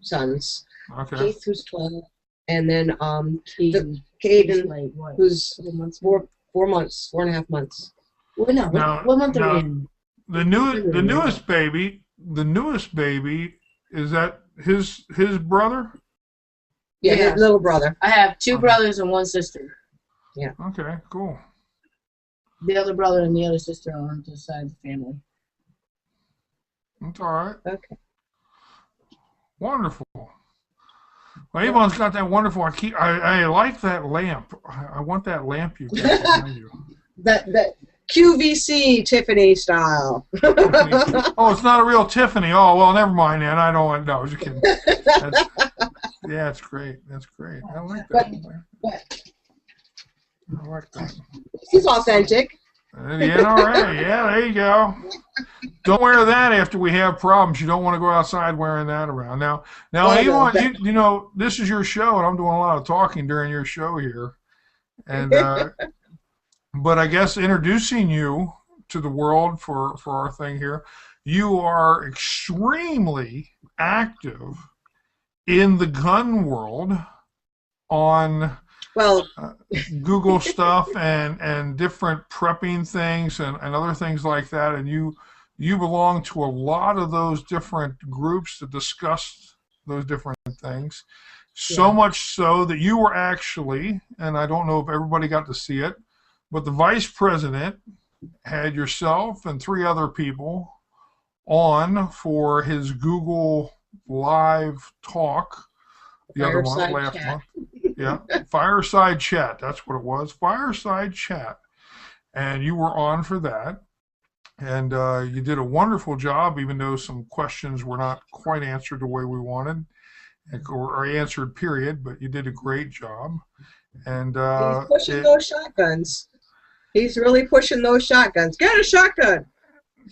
sons. Okay. Keith, who's 12, and then Caden, Caden, what, who's 4 months? 4.5 months. Well, no, what month are we in? The newest baby, is that his brother? Yeah, Yeah. his little brother. I have 2 brothers and 1 sister. Yeah. Okay, cool. The other brother and the other sister are on the side of the family. That's all right. Okay. Wonderful. Well, Avon's got that wonderful. I like that lamp. I want that lamp you got behind you. That QVC Tiffany style. Oh, it's not a real Tiffany. Oh, well, never mind then. I don't want. No, I was just kidding. Yeah, it's great. That's great. I like that. I like that. He's authentic. Yeah, all right. Yeah, there you go. Don't wear that after we have problems. You don't want to go outside wearing that around. Now, Avon, you know, this is your show, and I'm doing a lot of talking during your show here. And but I guess introducing you to the world for our thing here, you are extremely active in the gun world on Google stuff and different prepping things and other things like that, and you belong to a lot of those different groups that discuss those different things. So much so that you were actually, and I don't know if everybody got to see it, but the vice president had yourself and 3 other people on for his Google Live talk the other month, last month. Yeah, Fireside Chat, that's what it was, Fireside Chat. And you were on for that. And you did a wonderful job, even though some questions were not quite answered the way we wanted, or answered, period, but you did a great job. And he's pushing those shotguns. He's really pushing those shotguns. Get a shotgun.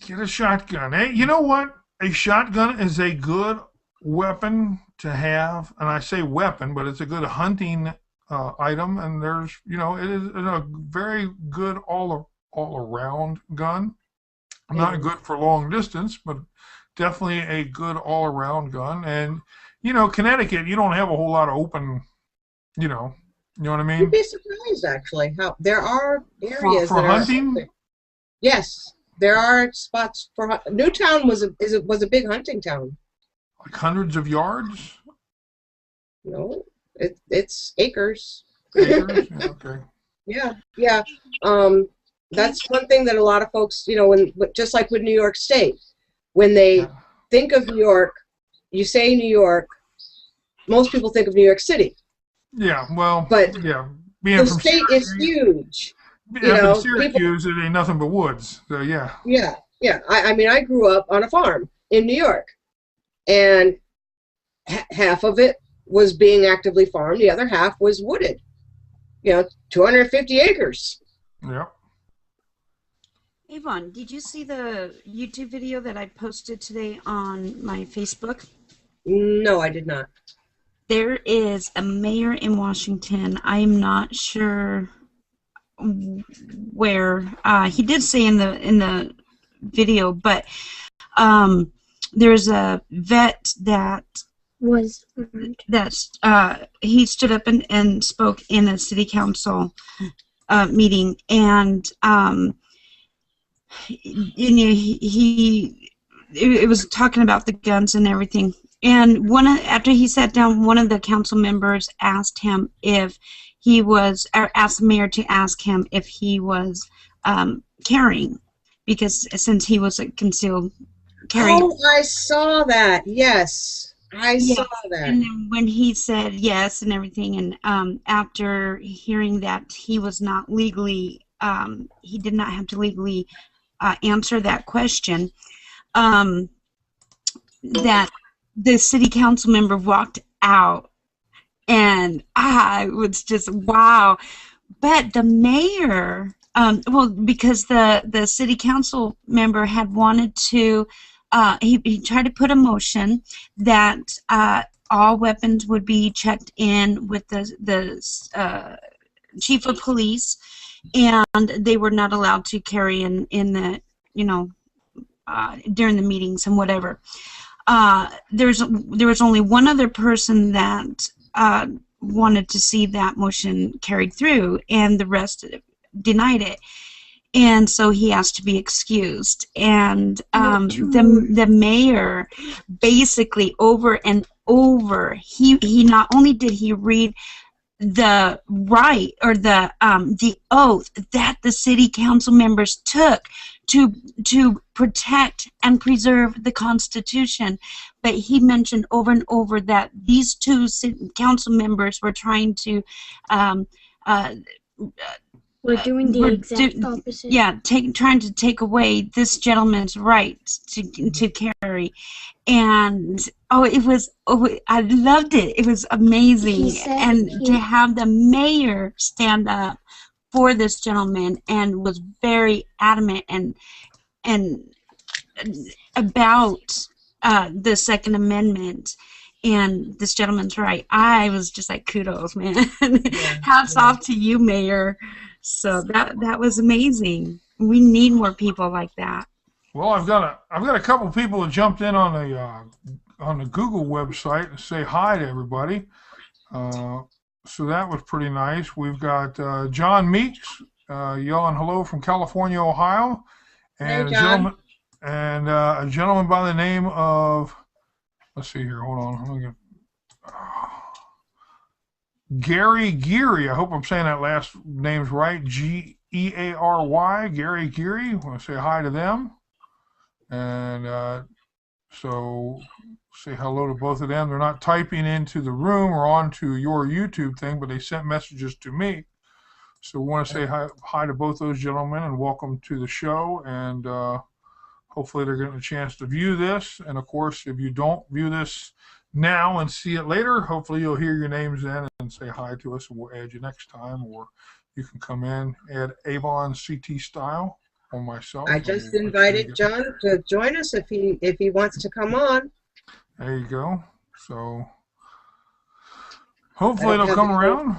Get a shotgun. Hey, you know what? A shotgun is a good weapon to have, and I say weapon, but it's a good hunting item, and there's, you know, it is a very good all-around gun. Not good for long distance, but definitely a good all-around gun. And, you know, Connecticut, you don't have a whole lot of open, you know what I mean? You'd be surprised, actually, how there are areas for hunting. Yes, there are spots for Newtown was a big hunting town. Like hundreds of yards? No, it's acres. Acres? Yeah, okay. Yeah. That's one thing that a lot of folks, you know, just like with New York State, when they think of New York, you say New York, most people think of New York City. Yeah, well, but being the from state Syracuse, is huge. Being from Syracuse, it ain't nothing but woods. So yeah. Yeah. I mean, I grew up on a farm in New York, and half of it was being actively farmed. The other half was wooded. You know, 250 acres. Yeah. Avon, did you see the YouTube video that I posted today on my Facebook? No, I did not. There is a mayor in Washington. I'm not sure where. He did say in the video, but there's a vet that he stood up and spoke in a city council meeting, and it was talking about the guns and everything. And after he sat down, one of the council members asked him if he was, or asked the mayor to ask him if he was carrying, because since he was a concealed carry. Oh, I saw that. Yes, I saw that. And then when he said yes and everything, and after hearing that he was not legally, he did not have to legally answer that question, that the city council member walked out, and I was just wow. But the mayor, well, because the city council member had wanted to, he tried to put a motion that all weapons would be checked in with the chief of police, and they were not allowed to carry in the, you know, during the meetings and whatever. there was only one other person that wanted to see that motion carried through, and the rest denied it. And so he asked to be excused. And the mayor basically over and over, he not only did he read the oath that the city council members took to protect and preserve the Constitution, but he mentioned over and over that these two council members were trying to we're doing the exact opposite. Yeah, trying to take away this gentleman's rights to carry, and I loved it. It was amazing, to have the mayor stand up for this gentleman and was very adamant and about the Second Amendment and this gentleman's right. I was just like, kudos, man. Hats off to you, Mayor. So that was amazing. We need more people like that. Well, I've got a couple of people that jumped in on the Google website and say hi to everybody. So that was pretty nice. We've got John Meeks yelling hello from California, Ohio, and hey, John. a gentleman by the name of, let's see here, hold on, let me get, Gary Geary. I hope I'm saying that last name's right. Geary, Gary Geary. I want to say hi to them, and so say hello to both of them. They're not typing into the room or onto your YouTube thing, but they sent messages to me. So we want to say hi to both those gentlemen and welcome to the show. And hopefully they're getting a chance to view this. And of course, if you don't view this now and see it later, hopefully you'll hear your names then and say hi to us, and we'll add you next time. Or you can come in, add AvonCTStyle. Myself. I just invited John to join us if he wants to come on. There you go. So hopefully it'll come around.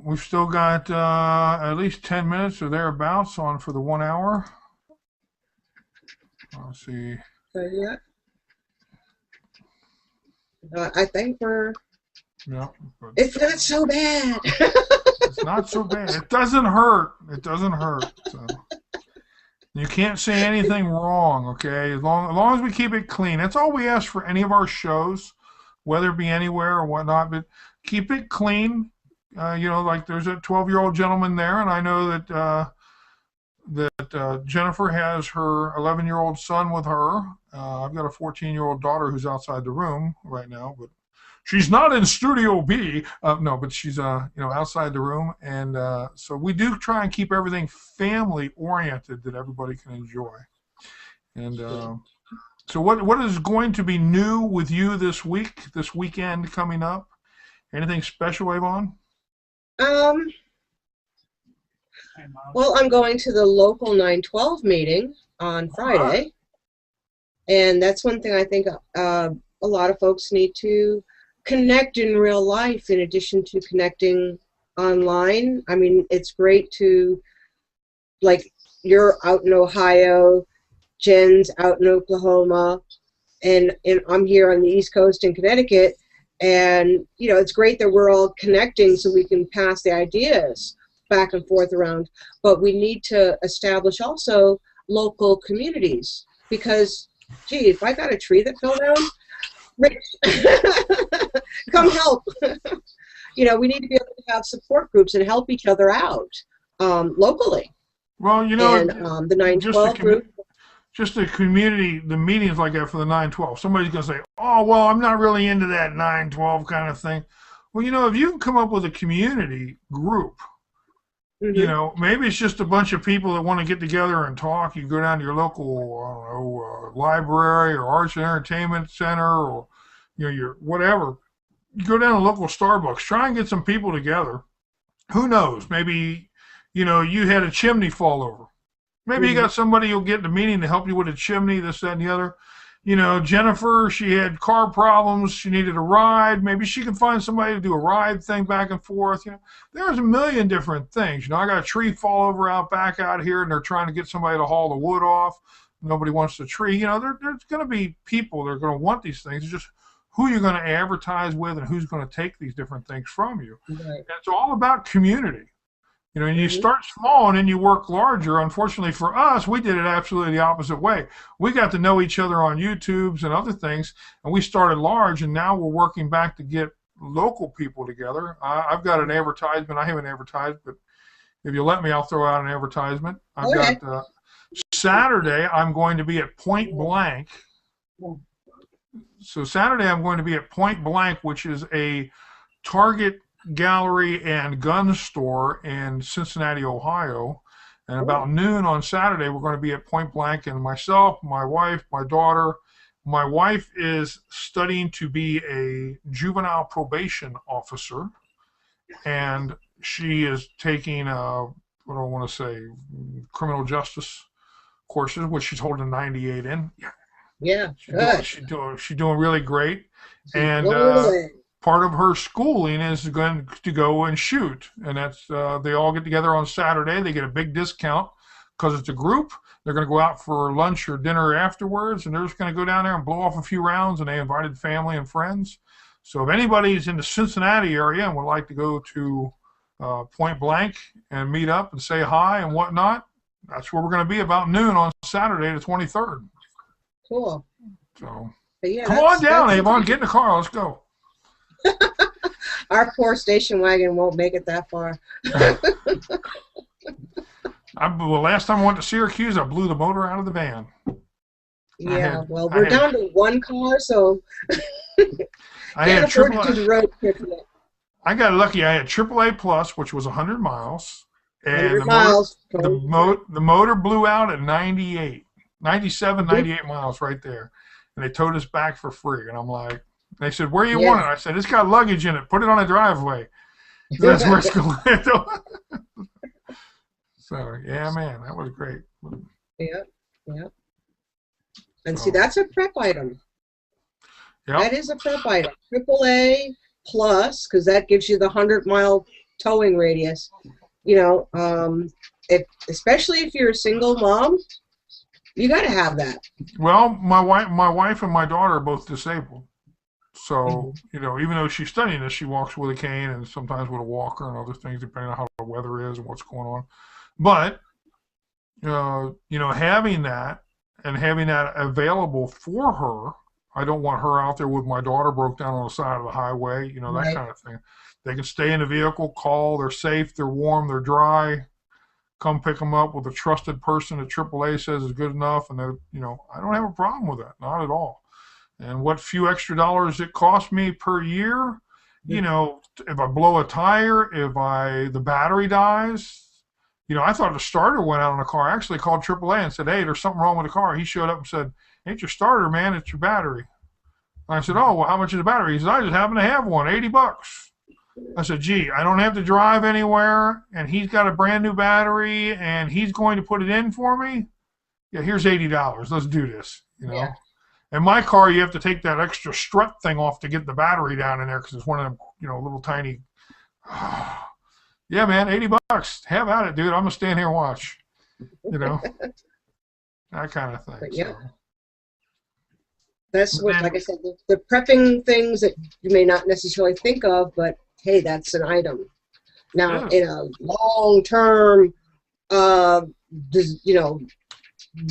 We've still got at least 10 minutes or thereabouts on for the 1 hour. Let's see. So, yeah. I think we're. Yeah. It's not so bad. It's not so bad. It doesn't hurt. It doesn't hurt. So. You can't say anything wrong, okay? As long as we keep it clean. That's all we ask for any of our shows, whether it be anywhere or whatnot. But keep it clean. Like there's a 12-year-old gentleman there, and I know that Jennifer has her 11-year-old son with her. I've got a 14-year-old daughter who's outside the room right now, but she's not in Studio B. No, but she's outside the room, and so we do try and keep everything family-oriented that everybody can enjoy. And so, what is going to be new with you this weekend coming up? Anything special, Avon? Well, I'm going to the local 912 meeting on Friday, and that's one thing I think a lot of folks need to connect in real life in addition to connecting online. I mean, it's great to, like, you're out in Ohio, Jen's out in Oklahoma, and I'm here on the East Coast in Connecticut, and it's great that we're all connecting so we can pass the ideas back and forth around, but we need to establish also local communities, because gee, if I got a tree that fell down, Rich, come help. We need to be able to have support groups and help each other out locally. Well, and the 912 group. Just the community, the meetings like that for the 912. Somebody's going to say, oh, well, I'm not really into that 912 kind of thing. Well, if you can come up with a community group, maybe it's just a bunch of people that want to get together and talk. You go down to your local, library or arts and entertainment center, or your whatever. You go down to local Starbucks. Try and get some people together. Who knows? Maybe you had a chimney fall over. Maybe you got somebody you'll get in the meeting to help you with a chimney, this, that, and the other. Jennifer, she had car problems. She needed a ride. Maybe she can find somebody to do a ride thing back and forth. There's a million different things. I got a tree fall over out back out here, and they're trying to get somebody to haul the wood off. nobody wants the tree. You know, there's going to be people that are going to want these things. It's just who you're going to advertise with and who's going to take these different things from you. Right. And it's all about community. You know, and you start small and then you work larger. Unfortunately for us, we did it absolutely the opposite way. We got to know each other on YouTubes and other things, and we started large, and now we're working back to get local people together. I've got an advertisement. I haven't advertised, but if you let me, I'll throw out an advertisement. I've got Saturday, I'm going to be at Point Blank. So Saturday, I'm going to be at Point Blank, which is a Target gallery and gun store in Cincinnati, Ohio. And about noon on Saturday, we're going to be at Point Blank, and myself, my wife, my daughter. My wife is studying to be a juvenile probation officer, and she is taking, what do I want to say, criminal justice courses, which she's holding a 98 in. Yeah, she's doing really great. And part of her schooling is going to go and shoot, and that's they all get together on Saturday. They get a big discount because it's a group. They're going to go out for lunch or dinner afterwards, and they're just going to go down there and blow off a few rounds, and they invited family and friends. So if anybody's in the Cincinnati area and would like to go to Point Blank and meet up and say hi and whatnot, that's where we're going to be about noon on Saturday the 23rd. Cool. So yeah, come on down, Avon. Get in the car. Let's go. Our poor station wagon won't make it that far. Well, last time I went to Syracuse, I blew the motor out of the van. Yeah, we're down to one car, so I had afford to do the road trip yet. I got lucky. I had AAA Plus, which was 100 miles. And 100 miles. The motor blew out at 97, 98 miles right there. And they towed us back for free. And I'm like, they said, where you want it? I said, it's got luggage in it. Put it on the driveway. So that's where it's going. So, yeah, man, that was great. Yeah. And see, that's a prep item. Yep. That is a prep item. AAA Plus, because that gives you the 100-mile towing radius. You know, especially if you're a single mom, you got to have that. Well, my wife and my daughter are both disabled. So, you know, even though she's studying this, she walks with a cane and sometimes with a walker and other things, depending on how the weather is and what's going on. But, you know, having that and having that available for her, I don't want her out there with my daughter broke down on the side of the highway, you know, that kind of thing. They can stay in the vehicle, call, they're safe, they're warm, they're dry. Come pick them up with a trusted person that AAA says is good enough, and you know, I don't have a problem with that, not at all. And what few extra dollars it costs me per year, you know, if I blow a tire, if the battery dies, you know, I thought the starter went out on the car. I actually called AAA and said, hey, there's something wrong with the car. He showed up and said, ain't your starter, man, it's your battery. I said, oh, well, how much is the battery? He said, I just happen to have one, $80. I said, gee, I don't have to drive anywhere, and he's got a brand new battery, and he's going to put it in for me? Yeah, here's $80. Let's do this, you know. In my car, you have to take that extra strut thing off to get the battery down in there because it's one of them, you know, little tiny. Yeah, man, $80. Have at it, dude. I'm gonna stand here and watch. You know, that kind of thing. But yeah, that's what, like I said, the prepping things that you may not necessarily think of, but hey, that's an item. Now, in a long-term, you know,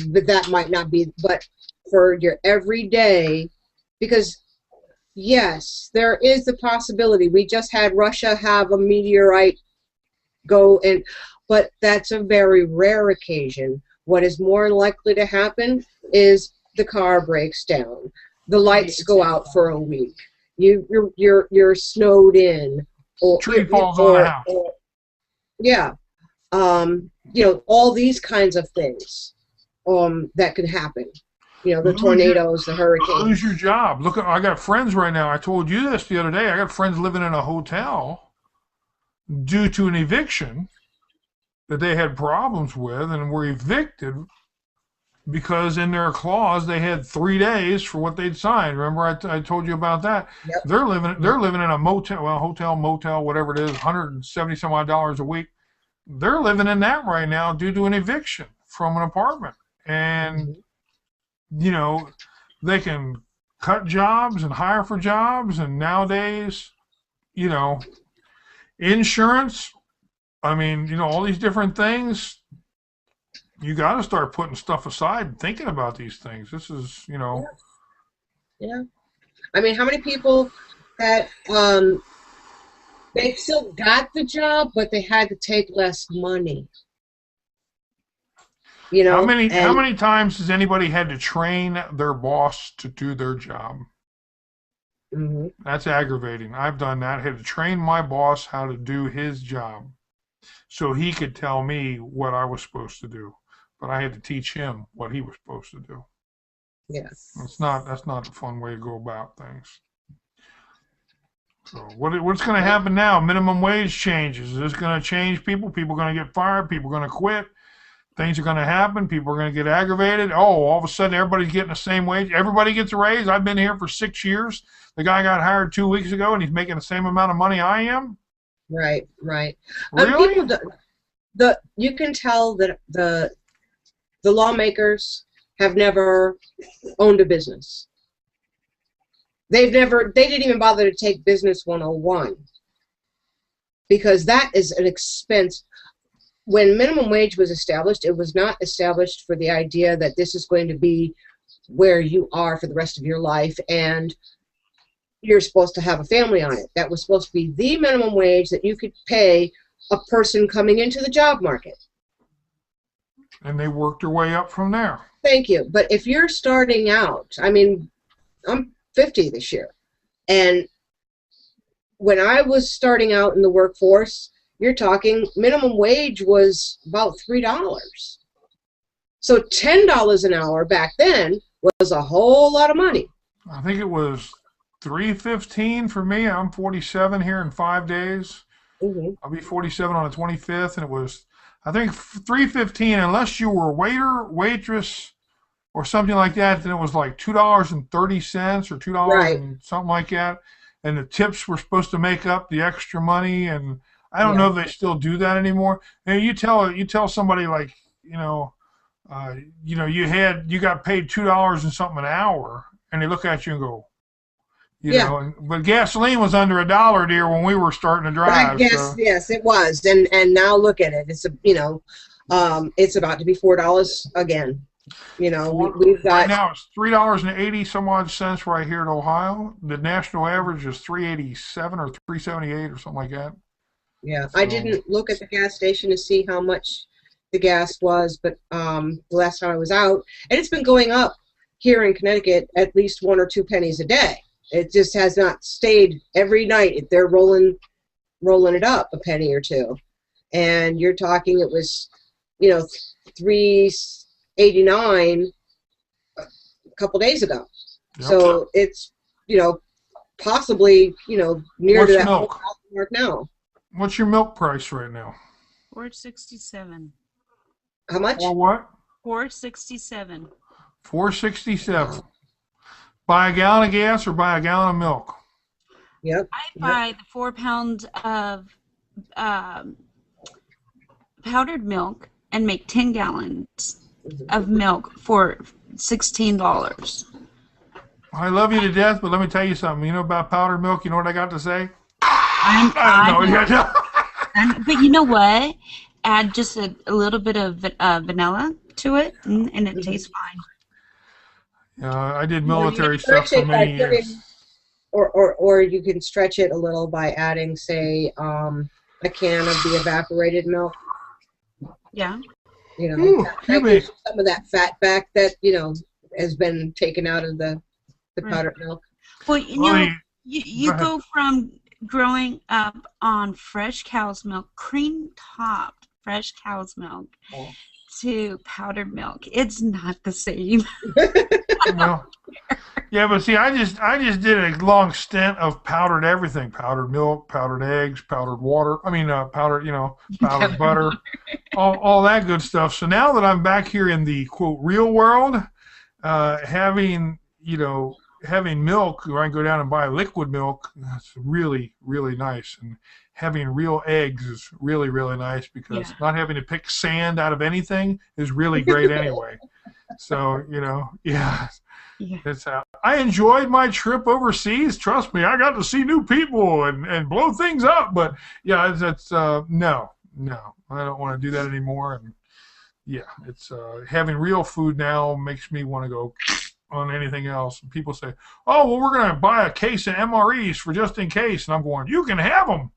but that might not be, but for your everyday, because yes, there is the possibility. We just had Russia have a meteorite go in, but that's a very rare occasion. What is more likely to happen is the car breaks down, the lights go out for a week, you're snowed in, or tree falls on the house. Yeah, you know, all these kinds of things that could happen. You know, the tornadoes, the hurricanes. Lose your job. Look, I got friends right now. I told you this the other day. I got friends living in a hotel due to an eviction that they had problems with and were evicted because in their clause they had 3 days for what they'd signed. Remember, I told you about that. Yep. They're living in a motel, well, hotel, motel, whatever it is, $170 some odd a week. They're living in that right now due to an eviction from an apartment, and you know, they can cut jobs and hire for jobs, and nowadays, you know, insurance, I mean, you know, all these different things, you got to start putting stuff aside and thinking about these things. This is, you know. Yeah. I mean, how many people that they still got the job, but they had to take less money? You know, how many times has anybody had to train their boss to do their job? Mm-hmm. That's aggravating. I've done that. I had to train my boss how to do his job so he could tell me what I was supposed to do. But I had to teach him what he was supposed to do. Yeah. That's not a fun way to go about things. So what's going to happen now? Minimum wage changes. Is this going to change people? People are going to get fired. People are going to quit. Things are going to happen. People are going to get aggravated. Oh, all of a sudden everybody's getting the same wage. Everybody gets a raise. I've been here for 6 years. The guy got hired 2 weeks ago, and he's making the same amount of money I am. Right, right. Really? You can tell that the lawmakers have never owned a business. They didn't even bother to take Business 101, because that is an expense. When minimum wage was established, it was not established for the idea that this is going to be where you are for the rest of your life and you're supposed to have a family on it. That was supposed to be the minimum wage that you could pay a person coming into the job market. And they worked their way up from there. Thank you. But if you're starting out, I mean, I'm 50 this year, and when I was starting out in the workforce, you're talking minimum wage was about $3. So $10 an hour back then was a whole lot of money. I think it was $3.15 for me. I'm 47 here in 5 days. Mm-hmm. I'll be 47 on the 25th, and it was, I think, $3.15. Unless you were a waiter, waitress, or something like that, then it was like $2.30 or $2 Right. and something like that. And the tips were supposed to make up the extra money, and I don't know if they still do that anymore. And you tell somebody like, you got paid $2 and something an hour, and they look at you and go, you know. But gasoline was under $1, dear, when we were starting to drive. I guess yes, it was, and now look at it. It's it's about to be $4 again. You know, we've got right now it's $3.80 some odd cents right here in Ohio. The national average is $3.87 or $3.78 or something like that. Yeah, So, I didn't look at the gas station to see how much the gas was, but the last time I was out, and it's been going up here in Connecticut at least 1 or 2 pennies a day. It just has not stayed every night. They're rolling it up a penny or two, and you're talking it was, $3.89 a couple days ago. Yep. So it's possibly near What's to that milk? mark now. What's your milk price right now? $4.67. How much? Or what? $4.67. $4.67. Buy a gallon of gas or buy a gallon of milk? Yep. I buy the 4 pounds of powdered milk and make 10 gallons of milk for $16. I love you to death, but let me tell you something. You know about powdered milk? You know what I got to say? But you know what? Add just a little bit of vanilla to it, and it tastes fine. I did military stuff for many years. Or you can stretch it a little by adding, say, a can of the evaporated milk. Yeah. Some of that fat back that has been taken out of the powdered milk. Well, you go from growing up on fresh cow's milk, cream-topped fresh cow's milk, to powdered milk. It's not the same. Well, yeah, but see, I just did a long stint of powdered everything: powdered milk, powdered eggs, powdered water. I mean, powdered butter, all that good stuff. So now that I'm back here in the quote real world, having milk, where I can go down and buy liquid milk, that's really, really nice. And having real eggs is really, really nice, because not having to pick sand out of anything is really great anyway. So, yeah. It's I enjoyed my trip overseas. Trust me, I got to see new people and blow things up. But yeah, it's no, I don't want to do that anymore. And yeah, it's having real food now makes me want to go on anything else. And people say, "Oh, well, we're going to buy a case of MREs for just in case," and I'm going, "You can have them."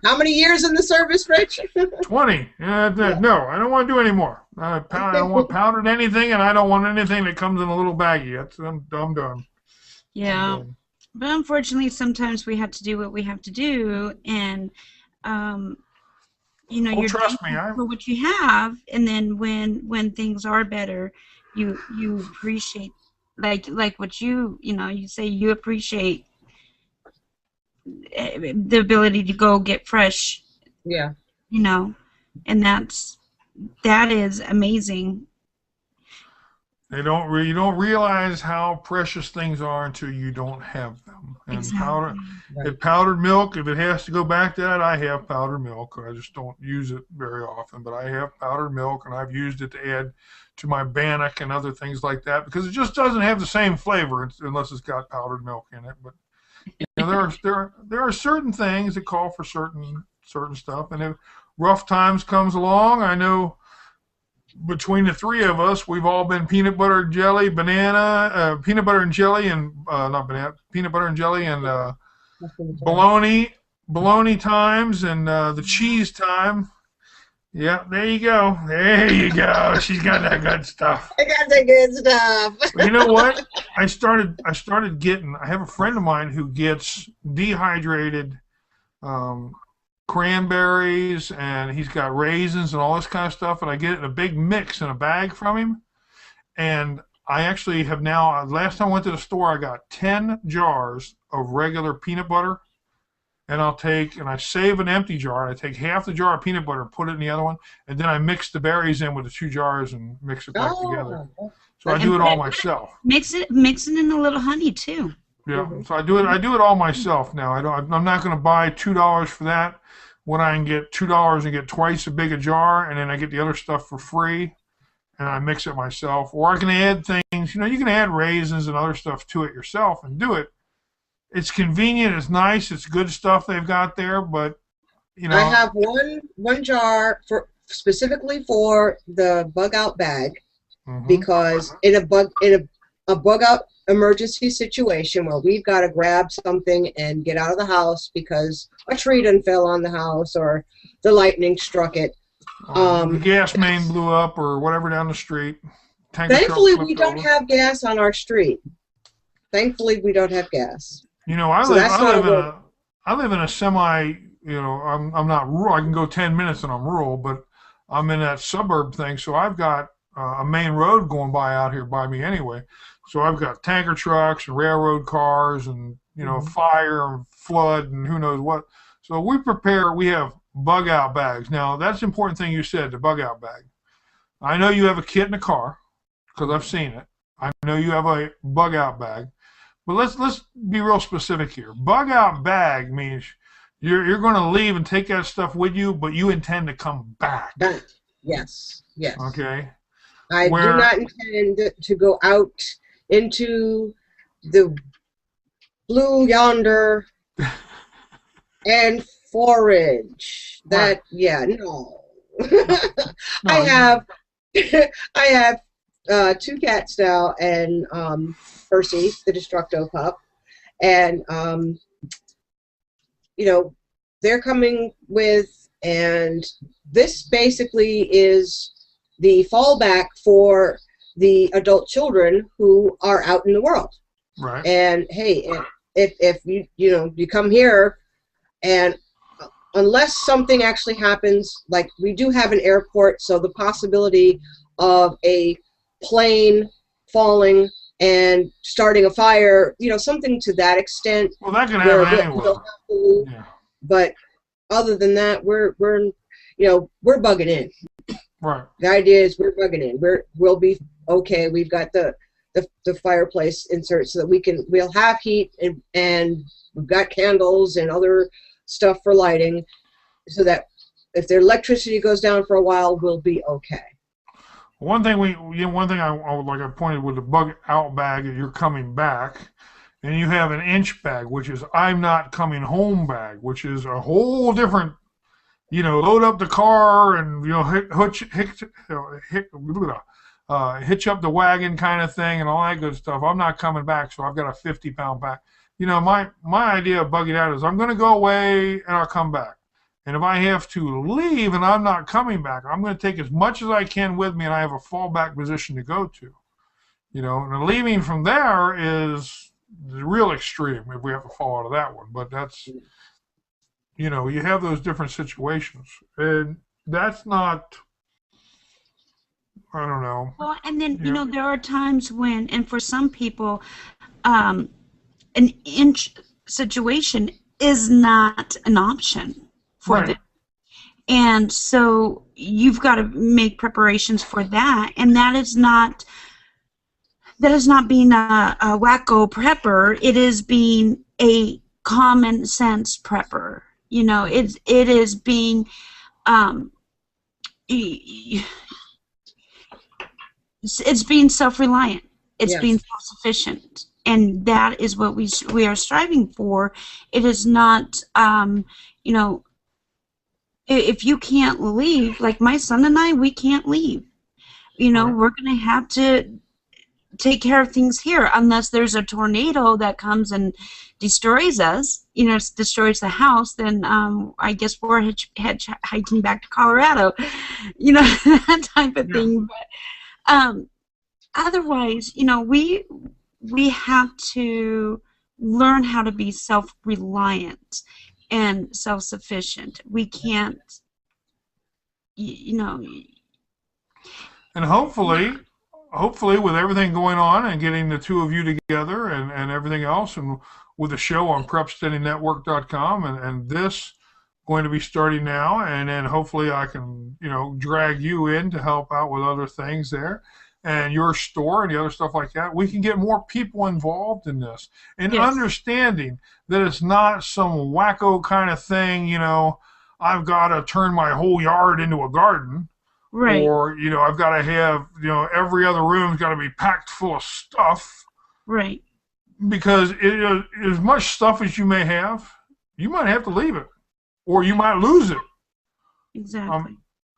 How many years in the service, Rich? 20. No, I don't want to do any more. I don't want powdered anything, and I don't want anything that comes in a little baggie. I'm done. Yeah. I'm done. But unfortunately, sometimes we have to do what we have to do, and you're trust me, for what you have, and then when things are better, you appreciate like what you say you appreciate the ability to go get fresh. Yeah. And that is amazing. You don't realize how precious things are until you don't have them. And Exactly. powdered milk, if it has to go back to that, I have powdered milk. I just don't use it very often, but I have powdered milk, and I've used it to add to my bannock and other things like that because it just doesn't have the same flavor unless it's got powdered milk in it. But there are certain things that call for certain stuff, and if rough times comes along, I know between the three of us, we've all been peanut butter and jelly, peanut butter and jelly, and not banana, peanut butter and jelly, and bologna times, and the cheese time. Yeah, there you go. There you go. She's got that good stuff. I got the good stuff. You know what? I started getting. I have a friend of mine who gets dehydrated cranberries, and he's got raisins and all this kind of stuff, and I get it in a big mix in a bag from him. And I actually have now. Last time I went to the store, I got 10 jars of regular peanut butter. And I save an empty jar, and I take half the jar of peanut butter and put it in the other one, and then I mix the berries in with the 2 jars and mix it back together. So I do it all myself. Mix it in a little honey too. Yeah, so I do it all myself now. I'm not going to buy $2 for that when I can get $2 and get twice as big a jar, and then I get the other stuff for free, and I mix it myself. Or I can add things. You can add raisins and other stuff to it yourself and do it. It's convenient. It's nice. It's good stuff they've got there, but I have one jar specifically for the bug out bag, because in a bug out emergency situation where we've got to grab something and get out of the house because a tree done fell on the house or the lightning struck it. The gas main blew up or whatever down the street. Thankfully, we don't have gas on our street. Thankfully, we don't have gas. I live in a semi. I'm not rural. I can go 10 minutes and I'm rural, but I'm in that suburb thing. So I've got a main road going by out here by me anyway. So I've got tanker trucks and railroad cars and fire and flood and who knows what. So we have bug out bags. Now that's the important thing you said, the bug out bag. I know you have a kit in the car because I've seen it. I know you have a bug out bag. But let's be real specific here. Bug out bag means you're going to leave and take that stuff with you, but you intend to come back. Yes. Okay. I do not intend to go out into the blue yonder and forage. No. I have 2 AvonCTStyle and Percy, the Destructo pup, and they're coming with, and this basically is the fallback for the adult children who are out in the world. Right. And hey, if you come here, and unless something actually happens, like we do have an airport, so the possibility of a plane falling and starting a fire, something to that extent. Well, that can happen anyway. Yeah. But other than that, we're bugging in. Right. The idea is we're bugging in. We'll be okay. We've got the fireplace insert so that we'll have heat and we've got candles and other stuff for lighting, so that if their electricity goes down for a while, we'll be okay. One thing I would like I pointed with the bug out bag is you're coming back, and you have an inch bag, which is I'm not coming home bag, which is a whole different, load up the car and hitch up the wagon kind of thing and all that good stuff. I'm not coming back, so I've got a 50-pound bag. My idea of bugging out is I'm going to go away and I'll come back. And if I have to leave and I'm not coming back, I'm going to take as much as I can with me, and I have a fallback position to go to. And leaving from there is the real extreme if we have to fall out of that one. But that's, you have those different situations. And that's not, I don't know. Well, and then, there are times when, and for some people, an inch situation is not an option for them. And so you've got to make preparations for that, and that is not being a wacko prepper. It is being a common sense prepper. It is being it's being self-reliant. It's being self-sufficient, and that is what we are striving for. It is not if you can't leave, like my son and I, we can't leave. We're going to have to take care of things here unless there's a tornado that comes and destroys us, destroys the house, then I guess we're hiking back to Colorado, that type of thing. But otherwise, we have to learn how to be self-reliant and self-sufficient. We can't, And hopefully with everything going on and getting the two of you together and everything else, and with the show on PrepsteadingNetwork.com and this going to be starting now, and then hopefully I can, drag you in to help out with other things there, and your store and the other stuff like that. We can get more people involved in this, and understanding that it's not some wacko kind of thing, I've got to turn my whole yard into a garden. Right. Or, I've got to have, every other room's got to be packed full of stuff. Right. Because as much stuff as you may have, you might have to leave it. Or you might lose it. Exactly.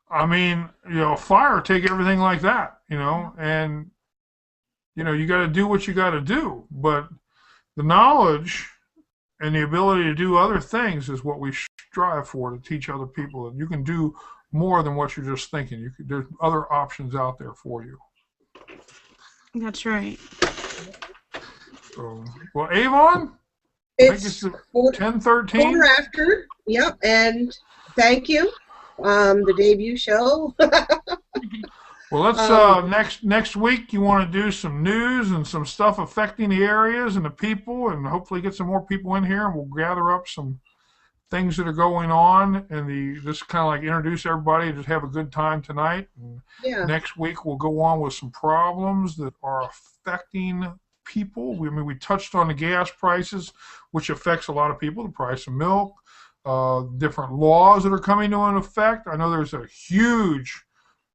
Fire, take everything like that, and, you got to do what you got to do. But the knowledge and the ability to do other things is what we strive for, to teach other people that you can do more than what you're just thinking. There's other options out there for you. That's right. So, well, Avon, It's 10:13. Quarter after. Yep, and thank you. The debut show. Well, let's next week you want to do some news and some stuff affecting the areas and the people, and hopefully get some more people in here, and we'll gather up some things that are going on, and just kind of like introduce everybody, just have a good time tonight. And next week we'll go on with some problems that are affecting people. We touched on the gas prices, which affects a lot of people, the price of milk, different laws that are coming into effect. I know there's a huge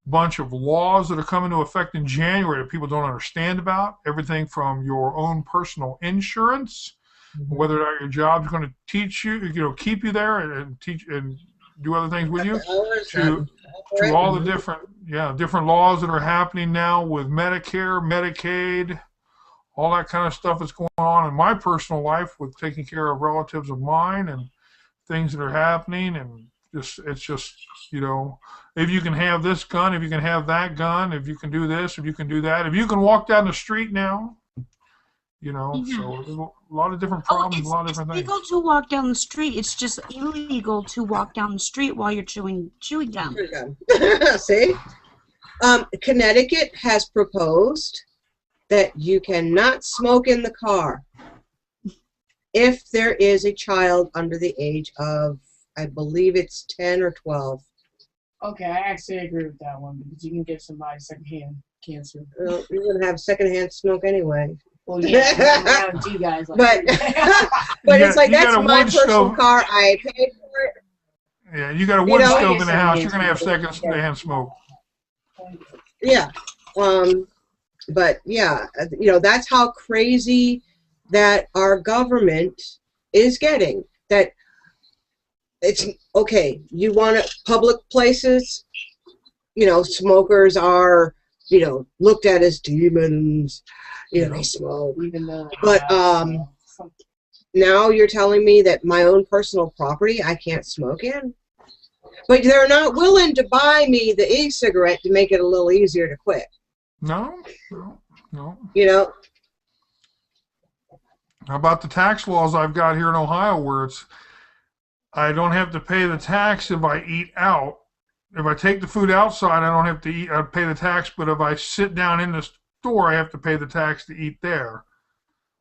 bunch of laws that are coming into effect in January that people don't understand about. Everything from your own personal insurance, whether or not your job's going to teach you, keep you there and teach and do other things with you, to all the different laws that are happening now with Medicare, Medicaid, all that kind of stuff that's going on in my personal life with taking care of relatives of mine and things that are happening. And it's just, if you can have this gun, if you can have that gun, if you can do this, if you can do that, if you can walk down the street now, so there's a lot of different problems, a lot of different things. It's legal to walk down the street. It's just illegal to walk down the street while you're chewing gum. See? Connecticut has proposed that you cannot smoke in the car if there is a child under the age of, I believe it's 10 or 12. Okay, I actually agree with that one, because you can give somebody secondhand cancer. Well, you're going to have secondhand smoke anyway. Well, yeah, around you guys. But it's like, that's my personal car. I paid for it. Yeah, you got a wood stove in the house. You're gonna have second-hand smoke. Yeah. But yeah, that's how crazy that our government is getting. That it's okay. You want public places. Smokers are looked at as demons. They smoke. But now you're telling me that my own personal property I can't smoke in. But they're not willing to buy me the e-cigarette to make it a little easier to quit. No. How about the tax laws I've got here in Ohio where I don't have to pay the tax if I eat out. If I take the food outside, I don't have to pay the tax, but if I sit down in the store, I have to pay the tax to eat there.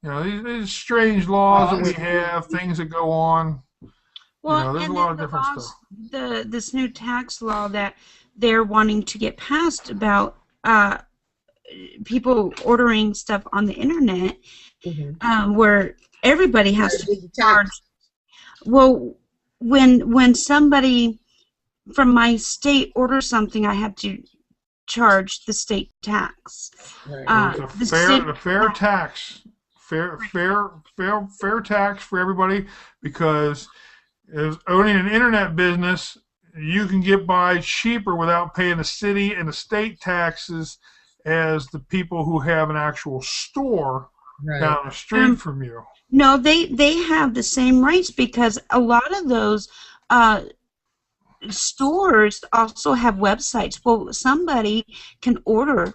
These strange laws that we have, things that go on. Well, there's a lot of different stuff. This new tax law that they're wanting to get passed about people ordering stuff on the internet, where everybody has to be charged. Well, when somebody from my state orders something, I have to charge the state tax. The fair tax. Fair tax for everybody, because as owning an internet business, you can get by cheaper without paying the city and the state taxes as the people who have an actual store down the street from you. No, they have the same rights, because a lot of those stores also have websites. Well, somebody can order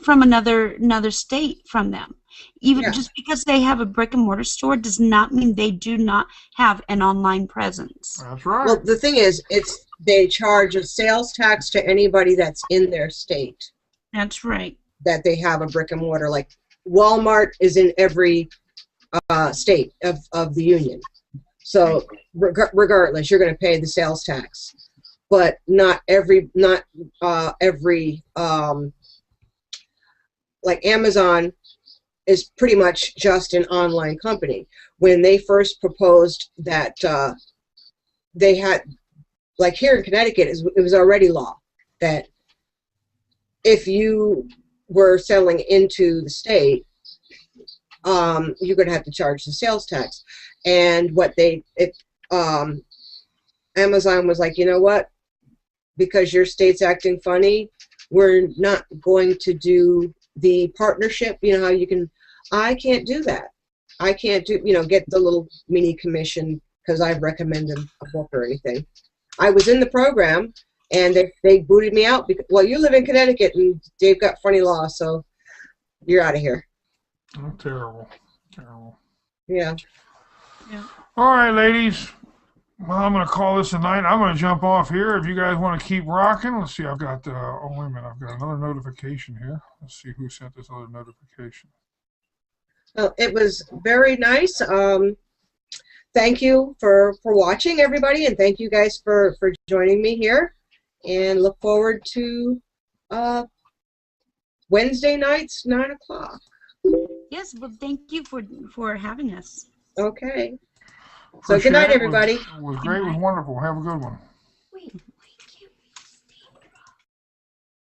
from another state from them. Even just because they have a brick and mortar store does not mean they do not have an online presence. That's right. Well, the thing is, they charge a sales tax to anybody that's in their state. That's right. That they have a brick and mortar. Like Walmart is in every state of the union. So regardless, you're going to pay the sales tax. But not every like Amazon is pretty much just an online company. When they first proposed that they had, like here in Connecticut, it was already law that if you were selling into the state, you're going to have to charge the sales tax. And Amazon was like, you know what? Because your state's acting funny, we're not going to do the partnership. How you can, I can't do that. I can't do, get the little mini commission because I've recommended a book or anything. I was in the program and they booted me out because, well, you live in Connecticut and they've got funny laws, so you're out of here. Oh, terrible. Yeah. All right, ladies. Well, I'm going to call this a night. I'm going to jump off here. If you guys want to keep rocking, let's see. I've got, oh, wait a minute. I've got another notification here. Let's see who sent this other notification. Well, it was very nice. Thank you for watching, everybody, and thank you guys for joining me here. And look forward to Wednesday nights, 9 o'clock. Yes, well, thank you for having us. Okay. So good night, everybody. It was great. It was wonderful. Have a good one.